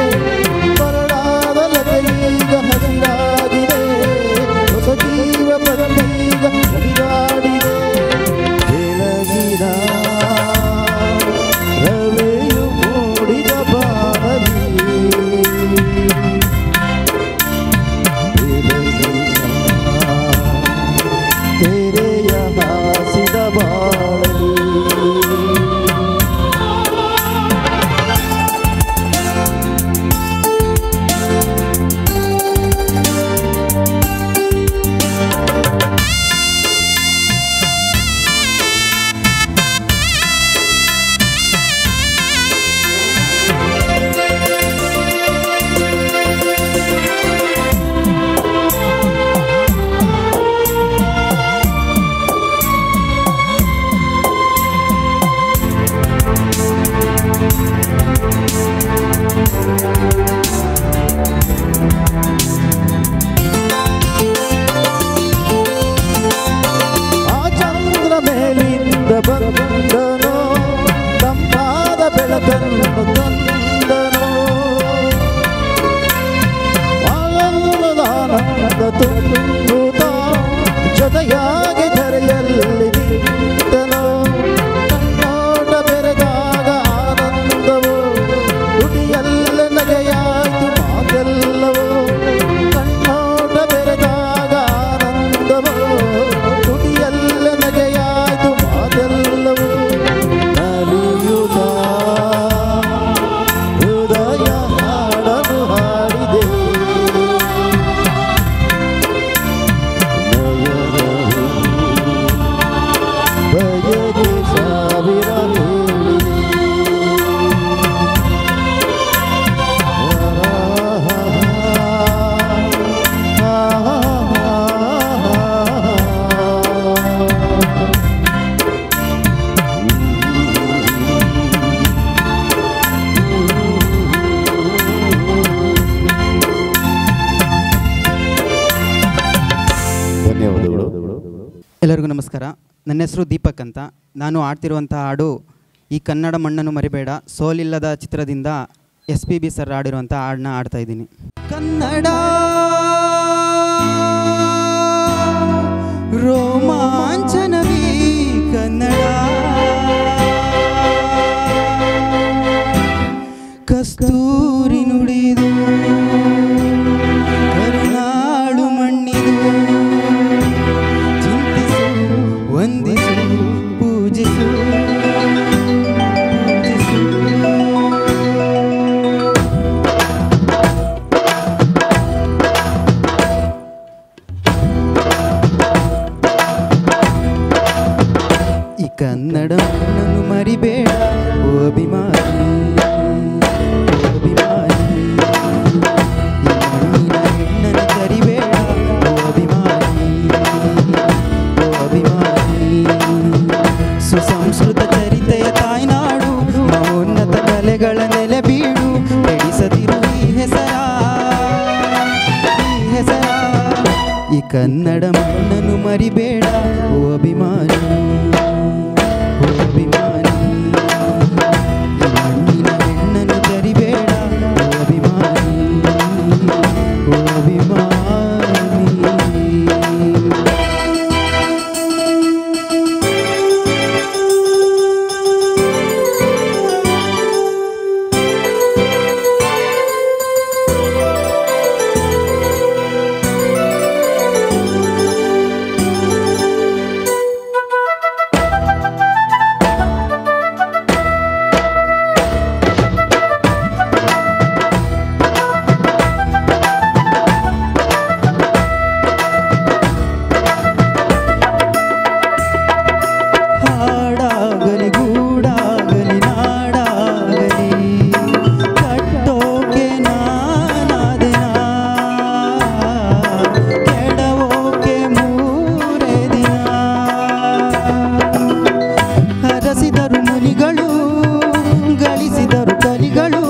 B: ಬರಲಾದ ಲತೆಯೀಗ ಹಸಿರಾಗಿದೆ, ಹೊಸ ಜೀವ ಬದುಕೀಗ ತುಳಿದಾಡಿದೆ, ಬೆಳಗಿನ ರವೆಯು ಮೂಡಿದ ಬಾಳಲಿ, ತೆರೆಯ ಹಾಸಿದ ಬಾಳಲಿ. ಮೇಲಿಂದ ಬಂದನೋ ತಂಪಾದ ಬೆಳಕನ್ನು ತಂದನೋ, ಆನಂದ ತುಂಬುತ್ತ ಜೊತೆಯಾಗಿ ಧರೆಯಲ್ಲಿ ನಿಂತನೋ, ಕಣ್ಣೋಟ ಬೆರೆದಾಗ ಆನಂದವು ನುಡಿಯಲ್ಲ ನಗೆಯಾಯ್ತು ಮಾತೆಲ್ಲವೋ, ಕಣ್ಣೋಟ ಬೆರೆದಾಗ ಆನಂದವು ನುಡಿಯಲ್ಲ ನಗೆಯಾಯ್ತು ಮಾತೆಲ್ಲವೋ, ನಲಿಯುತ್ತ ಹೃದಯ ಹಾಡನು ಹಾಡಿದೆ, ಬಯಕೆ ಸಾವಿರ
L: ಎಲ್ಲರಿಗೂ ನಮಸ್ಕಾರ. ನನ್ನ ಹೆಸರು ದೀಪಕ್ ಅಂತ. ನಾನು ಆಡ್ತಿರುವಂಥ ಹಾಡು ಈ ಕನ್ನಡ ಮಣ್ಣನ್ನು ಮರಿಬೇಡ ಸೋಲಿಲ್ಲದ ಚಿತ್ರದಿಂದ SPB ಸರ್ ಆಡಿರುವಂಥ ಹಾಡನ್ನ ಆಡ್ತಾ ಇದ್ದೀನಿ.
B: ಕನ್ನಡ
L: ರೋಮಾಂಚನವೀ ಕನ್ನಡ ಕಸ್ತೂರಿ ನುಡಿದು ಕರುನಾಡು ಮಣ್ಣಿದು ಚಿಂತಿಸು ವಂದಿಸು ಪೂಜಿಸು ಈ ಕನ್ನಡ ಮಣ್ಣನ್ನು ಮರಿಬೇಡ ಓ ಅಭಿಮಾನಿ ಸುಸಂಸ್ಕೃತ ಚರಿತೆಯ ತಾಯ್ನಾಡು ಮಹೋನ್ನತ ಕಲೆಗಳ ನೆಲೆ ಬೀಡು ಬೆಳೆಸದಿರು ಈ ಹೆಸರ ಈ ಕನ್ನಡ ಮಣ್ಣನ್ನು ಮರಿಬೇಡ ಓ ಅಭಿಮಾನಿ ಓ ಅಭಿಮಾನಿ ಈ ಮಣ್ಣಿನ ಹೆಣ್ಣನ್ನು ತರಿಬೇಡ ಓ ಅಭಿಮಾನಿ ಓ ಅಭಿಮಾನಿ ಹಾಡಾಗಲಿ ಗೂಡಾಗಲಿ ನಾಡಾಗಲಿ ಕಟ್ಟೋಕೆ ನಾನಾದೆನಾ ಕೆಡವೋಕೆ ಮೂರೇ ದಿನ ಹರಸಿದರು ಮುನಿಗಳು ಗಳಿಸಿದರು ಕಲಿಗಳು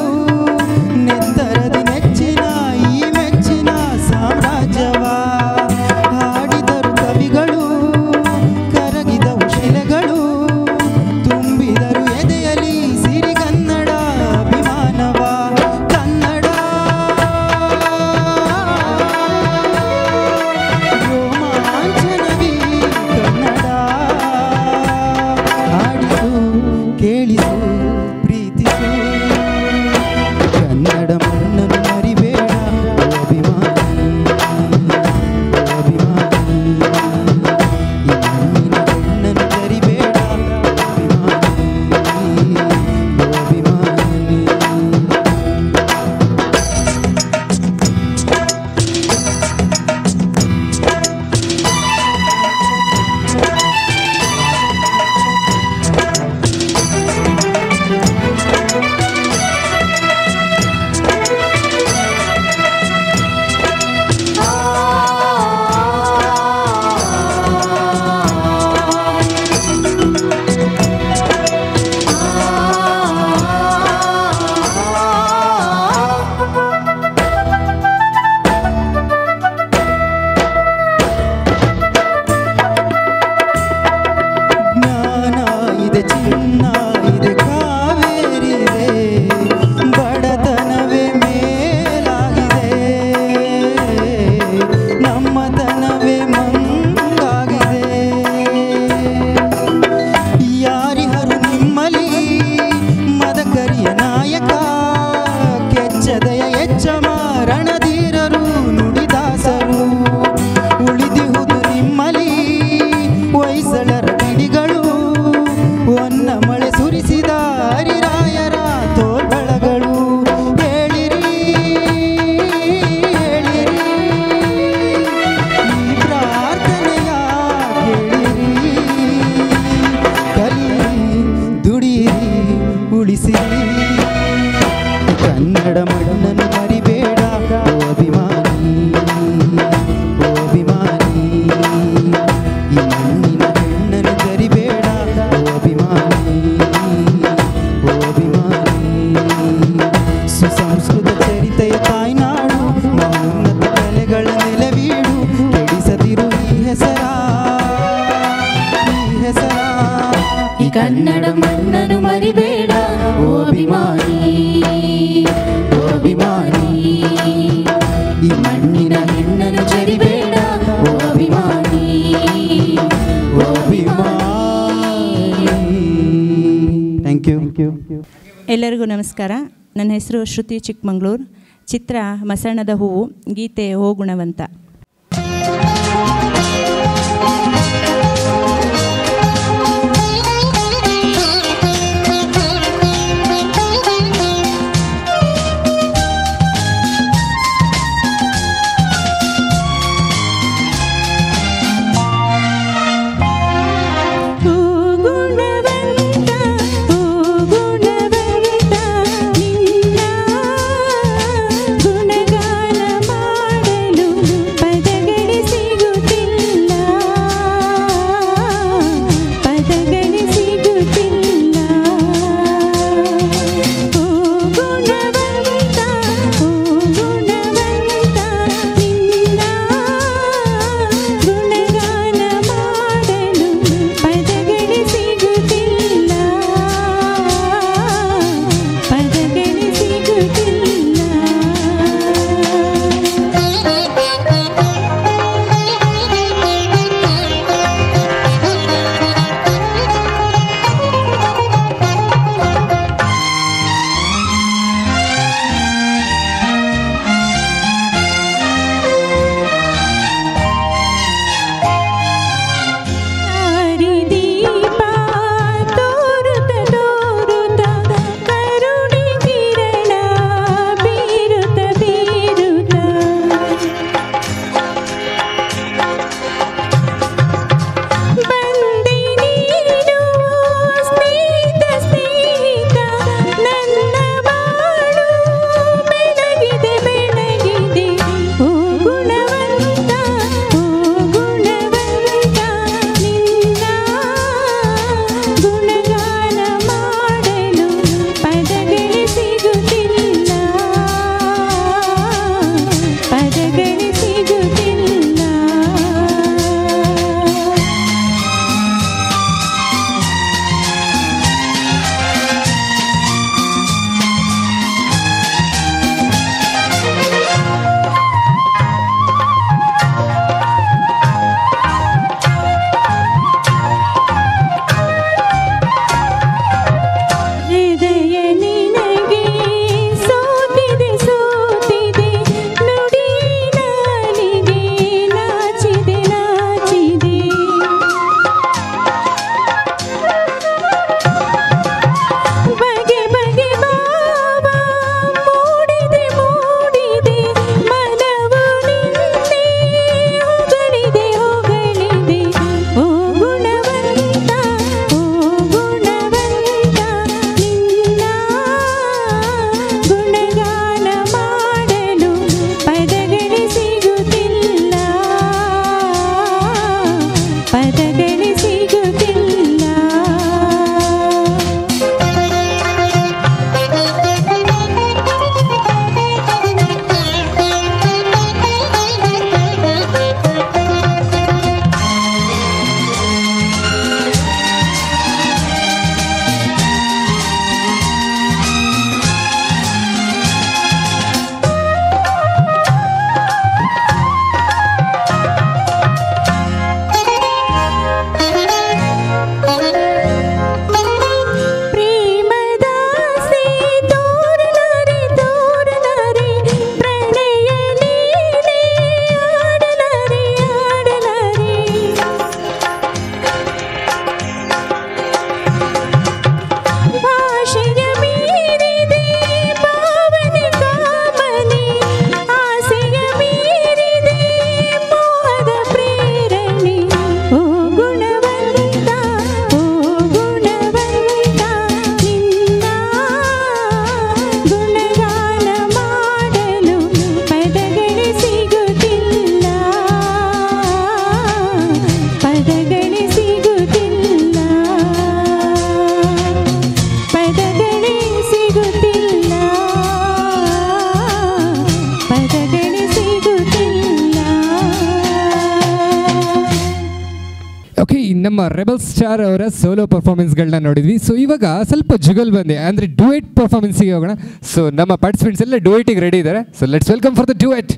L: ನೆತ್ತರದಿ ನೆಚ್ಚಿನ ಈ ಮೆಚ್ಚಿನ ಸಾಮ್ರಾಜ್ಯವ ಹಾಡಿದರು ಕವಿಗಳು ಕರಗಿದವು ಶಿಲೆಗಳು ತುಂಬಿದರು ಎದೆಯಲಿ ಸಿರಿಗನ್ನಡ ಅಭಿಮಾನವ ಕನ್ನಡ ರೋಮಾಂಚನವೀ ಕನ್ನಡ ಹಾಡಿಸು ಕೇಳಿಸು ಪ್ರೀತಿಸು ಕನ್ನಡ ಮಣ್ಣನ್ನು ಮರಿಬೇಡ ಓ ಅಭಿಮಾನಿ ಓ ಅಭಿಮಾನಿ ಈ ಮಣ್ಣಿನ ಹೆಣ್ಣನ್ನು ತರಿಬೇಡ ಓ ಅಭಿಮಾನಿ ಓ ಅಭಿಮಾನಿ ಜ್ಞಾನ ಇದೆ ಚಿನ್ನ ಇದೆ ಕಾವೇರಿ ಇದೆ ಬಡತನವೇ ಮೇಲಾಗಿದೆ ನಮ್ಮತನವೇ ಮಂಗಾಗಿದೆ ಯಾರಿಹರು ನಿಮ್ಮಲಿ ಮದಕರಿಯ ನಾಯಕ ಕೆಚ್ಚದೆಯ ಎಚ್ಚಮ ರಣಧೀರರು ನುಡಿದಾಸರು ಉಳಿದಿಹುದು ನಿಮ್ಮಲಿ ಹೊಯ್ಸಳರ ಗಿಡಿಗಳು ಒನ್ನ ಮಳೆ ಸುರಿಸಿದ ಹರಿರಾಯರ ತೋರ್ಬಳಗಳು ಹೇಳಿರಿ ಹೇಳಿರಿ ಈ ಪ್ರಾರ್ಥನೆಯ ಕೇಳಿರಿ ಕಲಿ ದುಡಿಯಿರಿ ಉಳಿಸಿರಿ ಕನ್ನಡ ಮಣ್ಣನ್ನು ಮರಿಬೇಡ ಓ ಅಭಿಮಾನಿ ಓ ಅಭಿಮಾನಿ ಈ ಮಣ್ಣಿನ ಹೆಣ್ಣನ್ನು ತರಿಬೇಡ ಓ ಅಭಿಮಾನಿ ಓ ಅಭಿಮಾನಿ ಸುಸಂಸ್ಕೃತ ಚರಿತೆಯ ತಾಯ್ನಾಡು ಮಹೋನ್ನತ ಕಲೆಗಳ ನೆಲವೀಡು ಕೆಡಿಸದಿರು ಈ ಹೆಸರ ಈ ಕನ್ನಡ ಮಣ್ಣನ್ನು ಮರಿಬೇಡ ಓ ಅಭಿಮಾನಿ ಓ ಅಭಿಮಾನಿ ಈ ಮಣ್ಣಿನ ಹೆಣ್ಣನ್ನು ಚರಿಬೇಡ ಓ ಅಭಿಮಾನಿ
B: ಯು.
M: ಎಲ್ಲರಿಗೂ ನಮಸ್ಕಾರ. ನನ್ನ ಹೆಸರು ಶ್ರುತಿ ಚಿಕ್ಕಮಗಳೂರು. ಚಿತ್ರ ಮಸಣದ ಹೂವು, ಗೀತೆ ಓ ಗುಣವಂತ.
A: ನಮ್ಮ ರೆಬಲ್ ಸ್ಟಾರ್ ಅವರ ಸೋಲೋ ಪರ್ಫಾರ್ಮೆನ್ಸ್ಗಳನ್ನ ನೋಡಿದ್ವಿ. ಸೊ ಇವಾಗ ಸ್ವಲ್ಪ ಜುಗಲ್ ಬಂದೆ ಅಂದರೆ ಡುಯೆಟ್ ಪರ್ಫಾರ್ಮೆನ್ಸಿಗೆ ಹೋಗೋಣ. ಸೊ ನಮ್ಮ ಪಾರ್ಟಿಸಿಪೆಂಟ್ಸ್ ಎಲ್ಲ ಡುಯೆಟಿಗೆ ರೆಡಿ ಇದ್ದಾರೆ. So let's welcome for the duet.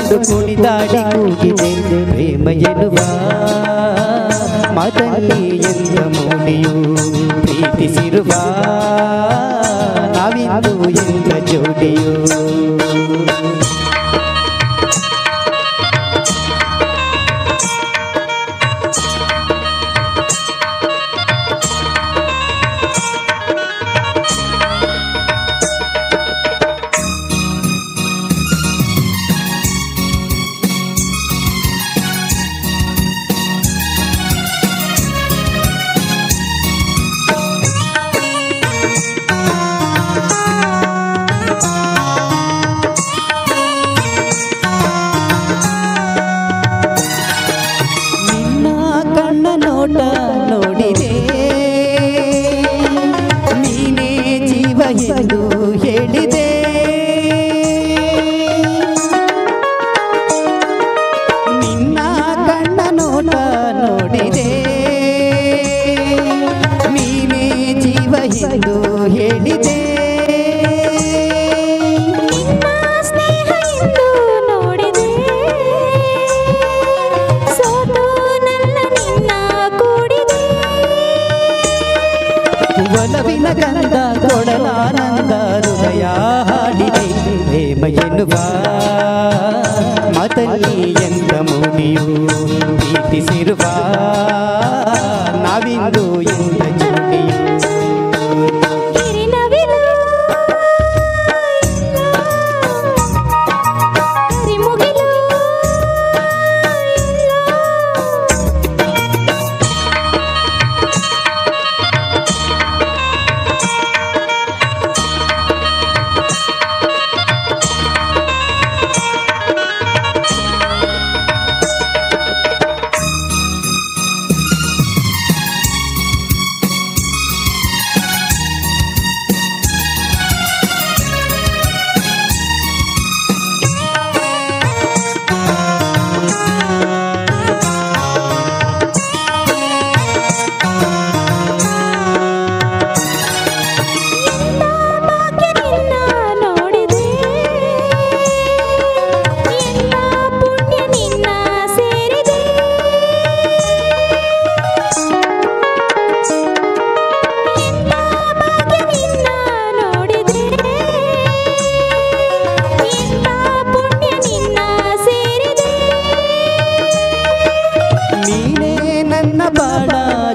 F: ಕಂಡು ಕುಣಿದಾಡಿ ಕೂಗಿದೆ ಪ್ರೇಮ ಎನ್ನುವ ಮಾತಲ್ಲಿ ಎಂದ ಮೌನಿಯು ಪ್ರೀತಿಸಿರುವ ನಾವಿಂದು ಎಂದ ಜೋಡಿಯು ನೋಡಿದೆ ನೀನೇ ಜೀವ ಎಂದು ಹೇಳಿದೆ ನಿನ್ನ ಕಣ್ಣ ನೋಟ ನೋಡಿದೆ ನೀನೇ ಜೀವ ಎಂದು ಹೇಳಿದೆ ಒಲವಿನ ಗಂಧ ಕೊಡಲಾನಂದ ಹೃದಯ ಹಾಡಿದೆ ಪ್ರೇಮ ಎನ್ನುವ ಮಾತಲ್ಲಿ ಎಂದ ಮೌನಿಯು ಪ್ರೀತಿಸಿರುವ ನಾವಿಂದು ಎಂದ ಜೋಡಿಯು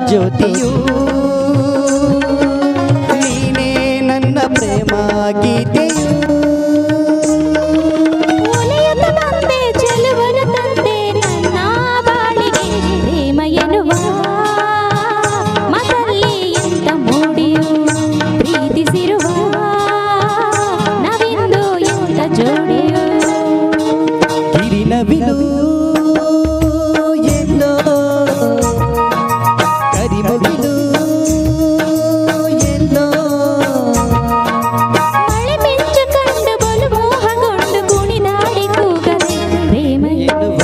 F: ಜ್ಯೋತಿಯು ನೀನೇ ನನ್ನ ಪ್ರೇಮ ಗೀತೆಯು
N: ಚೆಲುವನು ತಂದೆ ನನ್ನ ಬಾಳಿಗೆ ಪ್ರೇಮ ಎನ್ನುವ ಮತಲ್ಲಿ ಎಂತ ಮೂಡಿಯು ಪ್ರೀತಿಸಿರುವ ನಾವಿಂದು ಎಂತ ಜೋಡಿಯು
F: ಕಿರಿನವಿಲು ಎಲ್ಲೋ ಕರಿಮುಗಿಲು ಎಲ್ಲೋ
N: ಮಳೆ ಮಿಂಚು ಕಂಡು ಬಲು ಮೋಹಗೊಂಡು ಕುಣಿದಾಡಿ ಕೂಗದೆ ಪ್ರೇಮ
F: ಎನ್ನುವ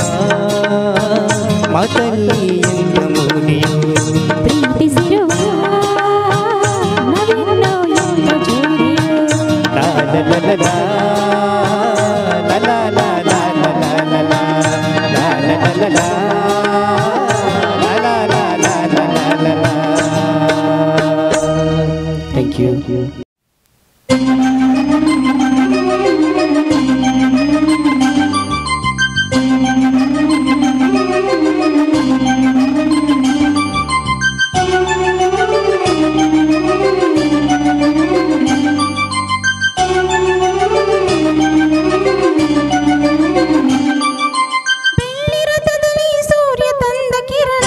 F: ಮಾತಲ್ಲಿ ಎಂದ ಮೌನಿಯು
N: ಪ್ರೀತಿಸಿರುವ ನಾವಿಂದು ಎಂತ ಜೋಡಿಯು
F: ಲಾ ಲಾ ಲಾ ಲಾ ಲಾ ಲಾ ಲಾ ಲಾ ಲಾ ಲಾ ಲಾ ಲಾ ಲಾ ಲಾ Thank you.
N: ಬೆಳ್ಳಿರಥದಲ್ಲಿ ಸೂರ್ಯ ತಂದ ಕಿರಣ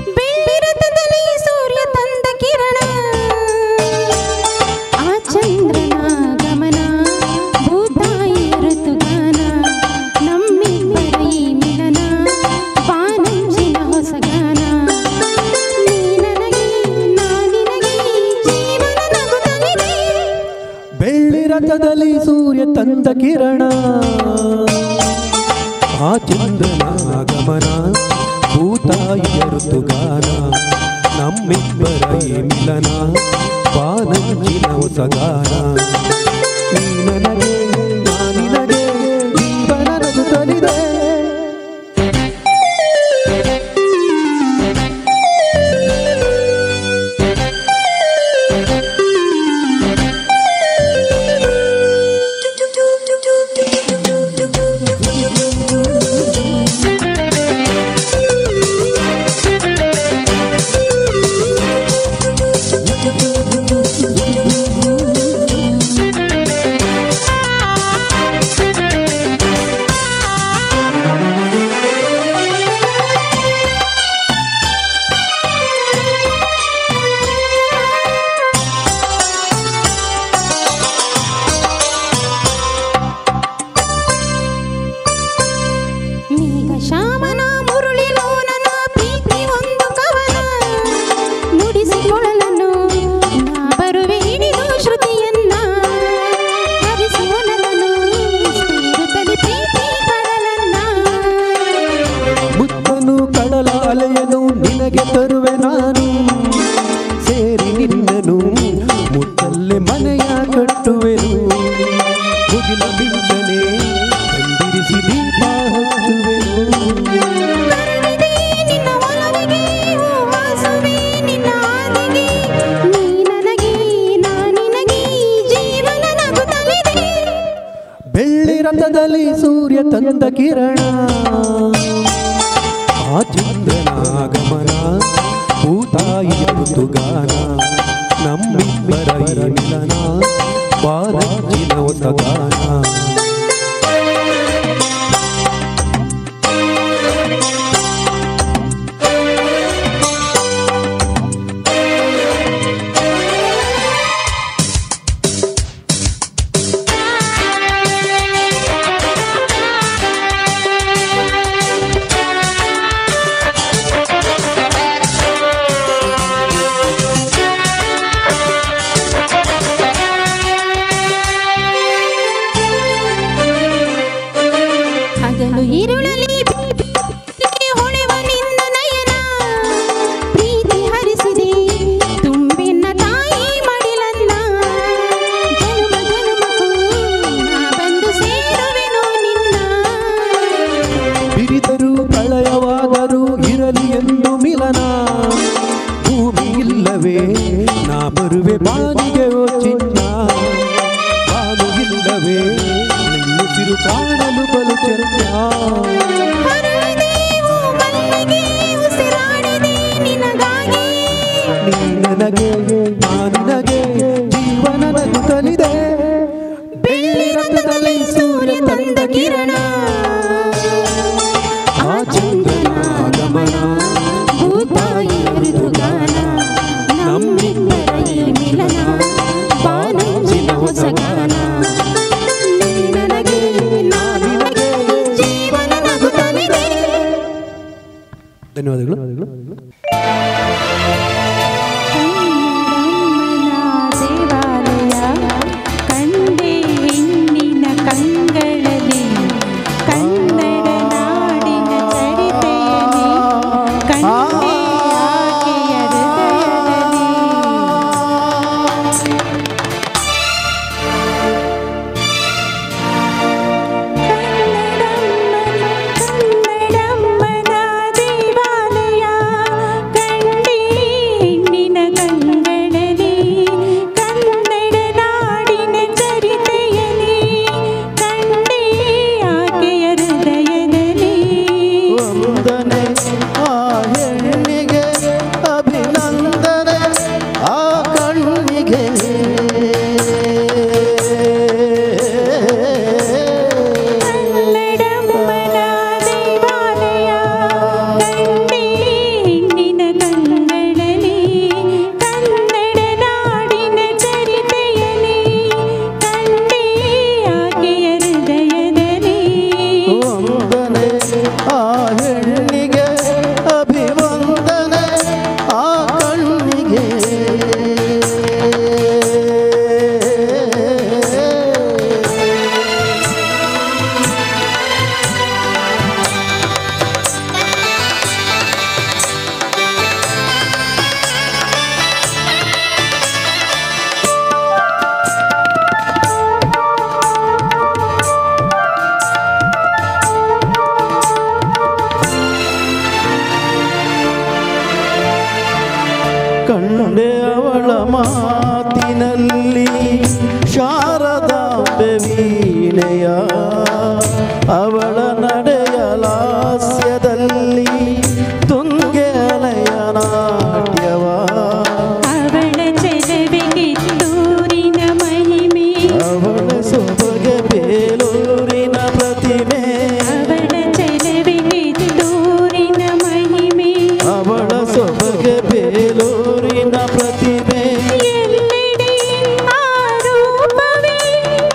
N: ಬೆಳ್ಳಿರಥದಲ್ಲಿ ಸೂರ್ಯ ತಂದ ಕಿರಣ ಆ ಚಂದ್ರನ ಗಮನ ಭೂತಾಯಿ ಋತುಗಾನ ನಮ್ಮಿಬ್ಬರ ಈ ಮಿಲನ ಬಾನಂಚಿನ ಹೊಸ ಗಾನ ನೀ ನನಗೆ ನಾ ನಿನಗೆ ಜೀವನ ನಗುತ್ತಲಿದೆ
F: ಬೆಳ್ಳಿ ರಥದಲ್ಲಿ ಸೂರ್ಯ ತಂದ ಕಿರಣ
D: ಆ ಚಂದ್ರನ ಆಗಮನ ಭೂತಾಯಿಯ ಋತುಗಾನ ನಮ್ಮಿಬ್ಬರ ಈ ಮಿಲನ ಬಾನಂಚಿನ ಹೊಸಗಾನ ನೀ ನನಗೆ ನಾನಿನಗೆ ಜೀವನ ನಗುತ್ತಲಿದೆ ಸೂರ್ಯ ತಂದ ಕಿರಣ ಆ ಚಂದ್ರನಾಗಮನ ಭೂತಾಯಿಯ ಋತುಗಾನ ನಮ್ಮಿಬ್ಬರ ಈ ಮಿಲನ ಬಾನಂಚಿನ ಹೊಸಗಾನ ಧನ್ಯವಾದಗಳು.
B: ಅವಳ ಮಾತಿನಲ್ಲಿ ಶಾರದಾಂಬೆ ವೀಣೆಯ ಅವಳ ನಡೆಯ ಲಾಸ್ಯದಲ್ಲಿ ತುಂಗೆ ಅಲೆಯ ನಾಟ್ಯವ
M: ಅವಳ ಚೆಲುವಿಗೆ ದೂರಿನ ಮಹಿಮೆ
B: ಅವಳ ಸೊಬಗೆ ಬೇಲೂರಿನ ಪ್ರತಿಮೆ
M: ಅವಳ ಚೆಲುವಿಗೆ ದೂರಿನ ಮಹಿಮೆ
B: ಅವಳ ಸೊಬಗೆ ಬೇಲೂರಿನ ಪ್ರತಿಮೆ
M: ಎಲ್ಲೆಡೆ ಆ ರೂಪವೇ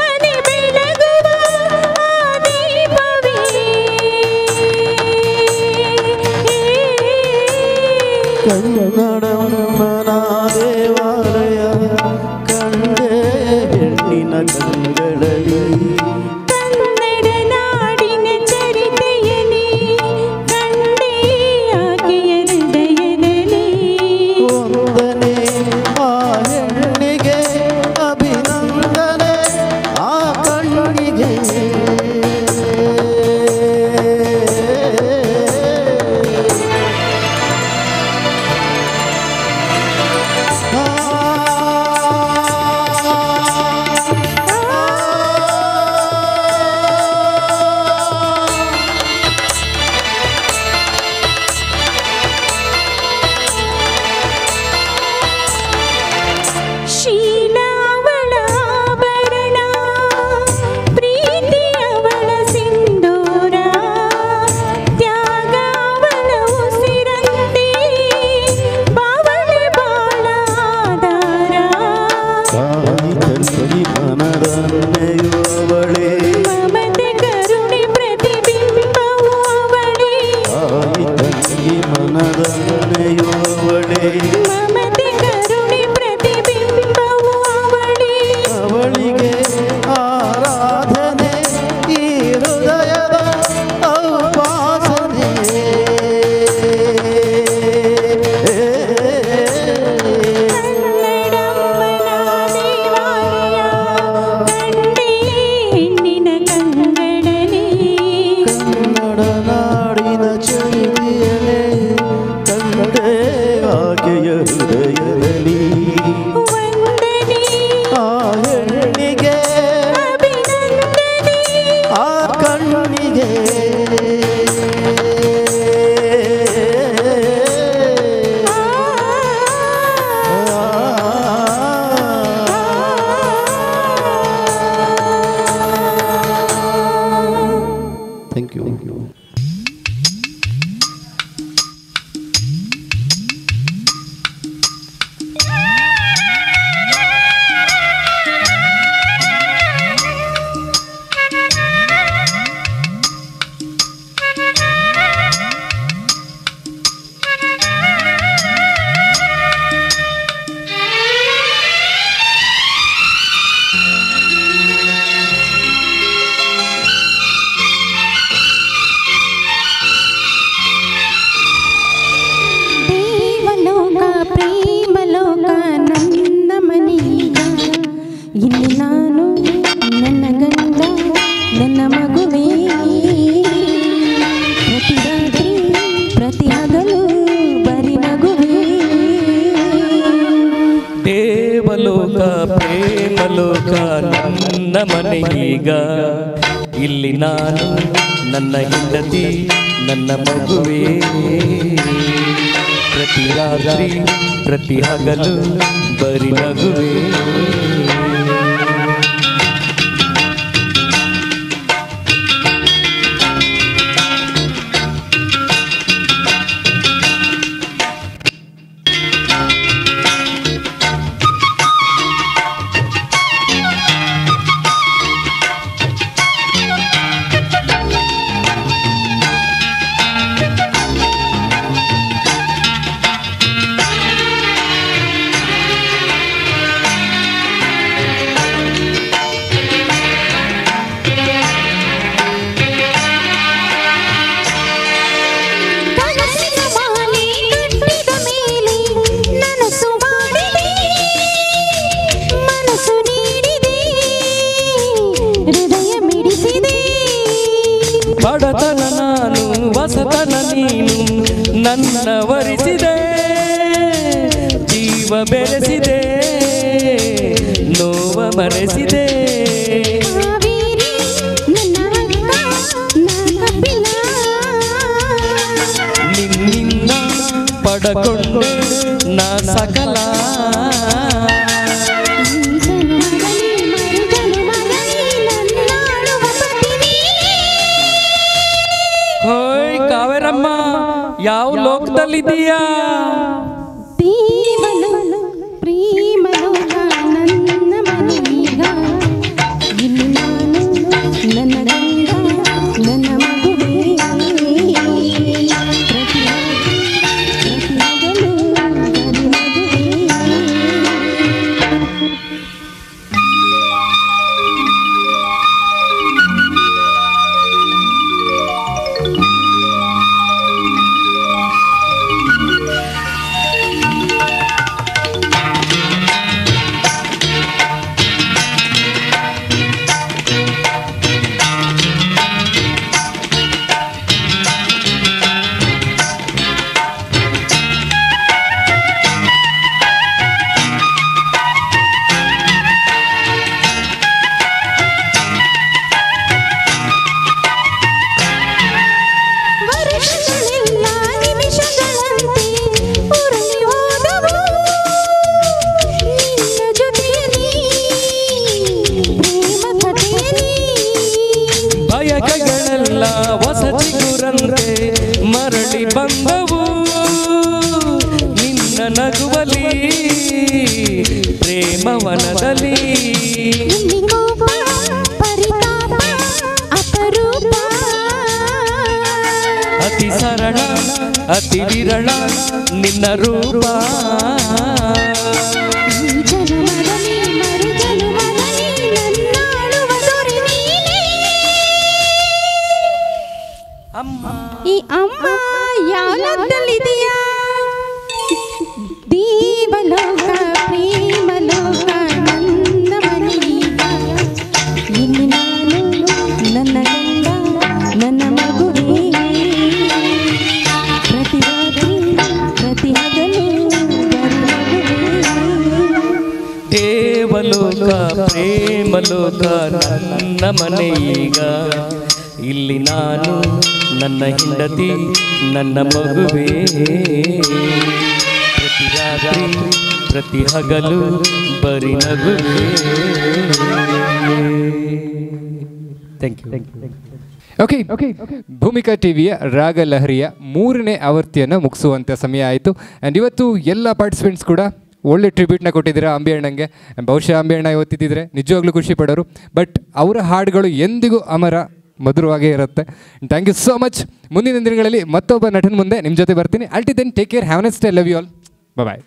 M: ಮನೆ ಬೆಳಗುವ ಆ ದೀಪವೇ
B: ಕನ್ನಡಮ್ಮನ ದೇವಾಲಯ ಕಂಡೆ ಹೆಣ್ಣಿನ ಕಂಗಳಲ್ಲಿ
M: ಕನ್ನಡ ನಾಡಿನ ಚರಿತೆಯಲ್ಲಿ ಕಂಡೇ ಆಕೆಯ ಹೃದಯದಲ್ಲಿ
B: ಒಂದನೇ ಆ ಹೆಣ್ಣಿಗೆ ಅಭಿನಂದನೆ ಆ ಕಣ್ಣಿಗೆ
M: ಶೀಲ ಅವಳ ಆಭರಣ ಪ್ರೀತಿ ಅವಳ ಸಿಂಧೂರ ತ್ಯಾಗ ಅವಳ ಉಸಿರಂತೆ ಬಾವಳೆ ಬಾಳ ಆಧಾರ
B: ತಾಯಿ ತಂಗಿ ಮನದನ್ನೆಯು ಅವಳೇ
M: ಮಮತೆ ಕರುಣೆ ಪ್ರತಿಬಿಂಬವು ಅವಳೇ
B: ತಾಯಿ ತಂಗಿ ಮನದನ್ನೆಯು ಅವಳೇ
M: ಮಮತೆ ಕರುಣೆ ಪ್ರತಿಬಿಂಬವು ಅವಳೇ
B: ಅವಳಿಗೆ ಆರಾಧನೆ ಈ ಹೃದಯದ ಔಪಾಸನೆ
M: ಕನ್ನಡಮ್ಮನ ದೇವಾಲಯ ಕಂಡೇ ಹೆಣ್ಣಿನ ಕಂಗಳಲ್ಲಿ
B: ಕನ್ನಡ ನಾಡಿನ ಚೈತಿಯಲೇ ಕಂಡೆ ಆಕೆಯ ಹೃದಯದಲ್ಲಿ
M: ವಂದನೆ
B: ಆ ಹೆಣ್ಣಿಗೆ
M: ಅಭಿನಂದನೆ
B: ಆ ಕಣ್ಣಿಗೆ ಥ್ಯಾಂಕ್ ಯು
M: ದೇವಲೋಕ ಪ್ರೇಮಲೋಕ ನನ್ನ ಮನೀಗ ಇಲ್ಲಿ ನಾನು ನನ್ನ ಗಂಡ ನನ್ನ ಮಗುವೇ ಪ್ರತಿ ರಾತ್ರಿ ಪ್ರತಿ ಹಗಲು ಬರಿ ನಗುವೇ
I: ದೇವಲೋಕ ಪ್ರೇಮಲೋಕ ನನ್ನ ಮನೆಯೀಗ ಇಲ್ಲಿ ನಾನು ನನ್ನ ಹೆಂಡತಿ ನನ್ನ ಮಗುವೇ ಪ್ರತಿ ರಾತ್ರಿ ಪ್ರತಿ ಹಗಲು ಬರಿ ನಗುವೇ
M: ಕನಸಿನ ಮಾಲೆ ಕಟ್ಟಿದ ಮೇಲೆ ನನಸು ಮಾಡಿದೆ ಮನಸ್ಸು ನೀಡಿದೆ ಹೃದಯ ಮಿಡಿಸಿದೆ
I: ಬಡತನ ನಾನು ಹೊಸತನ ನೀನು ನನ್ನ ವರಿಸಿದೆ ಜೀವ ಜೀವ ಬೆರೆಸಿದೆ ನೋವ ಮರೆಸಿದೆ ನಿನ್ನಿಂದ ಪಡಕೊಂಡೆ ನಾ ಸಕಲ ಹೋಯ್ ಕಾವೇರಮ್ಮ ಯಾವ ಲೋಕದಲ್ಲಿದ್ದೀಯಾ ಬಯಕೆಗಳೆಲ್ಲ ಹೊಸ ಚಿಗುರಂತೆ ಮರಳಿ ಬಂದವು ನಿನ್ನ ನಗುವಲಿ ಪ್ರೇಮವನದಲ್ಲಿ ಅತಿ ಸರಳ ಅತಿ ವಿರಳ ನಿನ್ನ ರೂಪ
O: ಈ ಅಮ್ಮ ಯಾವದಲ್ಲಿದೆಯಾ ದೀವಲೋಕ ಪ್ರೇಮಲೋಕ ನನ್ನ ಮನೆಯೀಗ ಇಲ್ಲಿ ನಾನು ನನ್ನ ಗಂಡ ನನ್ನ ಮಗುವೇ ಪ್ರತಿ ರಾತ್ರಿ ಪ್ರತಿ ಹಗಲು
I: ದೇವಲೋಕ ಪ್ರೇಮಲೋಕ ನನ್ನ ಮನೆಯೀಗ ಇಲ್ಲಿ ನಾನು ನನ್ನ ಹೆಂಡತಿ ನನ್ನ ಮಗುವೇ ಪ್ರತಿ ರಾತ್ರಿ ಪ್ರತಿ ಹಗಲು ಬರಿ ನಗುವೇ ಥ್ಯಾಂಕ್ ಯು
A: ಓಕೆ ಭೂಮಿಕಾ ಟಿವಿಯ ರಾಗ ಲಹರಿಯ 3ನೇ ಆವೃತ್ತಿಯನ್ನು ಮುಗಿಸುವಂಥ ಸಮಯ ಆಯಿತು ಆ್ಯಂಡ್ ಇವತ್ತು ಎಲ್ಲ ಪಾರ್ಟಿಸಿಪೆಂಟ್ಸ್ ಕೂಡ ಒಳ್ಳೆ ಟ್ರಿಬ್ಯೂಟ್ನ ಕೊಟ್ಟಿದ್ದೀರಾ ಅಂಬಿ ಅಣ್ಣಂಗೆ. ಬಹುಶಃ ಅಂಬಿ ಅಣ್ಣ ಇವತ್ತಿದ್ದರೆ ನಿಜವಾಗ್ಲೂ ಖುಷಿ ಪಡೋರು. ಬಟ್ ಅವರ ಹಾಡುಗಳು ಎಂದಿಗೂ ಅಮರ ಮಧುರವಾಗೇ ಇರುತ್ತೆ. Thank you so much. ಮುಂದಿನ ದಿನಗಳಲ್ಲಿ ಮತ್ತೊಬ್ಬ ನಟನ ಮುಂದೆ ನಿಮ್ಮ ಜೊತೆ ಬರ್ತೀನಿ. ಅಲ್ಟಿ then take care, have a nice day, love you all, bye.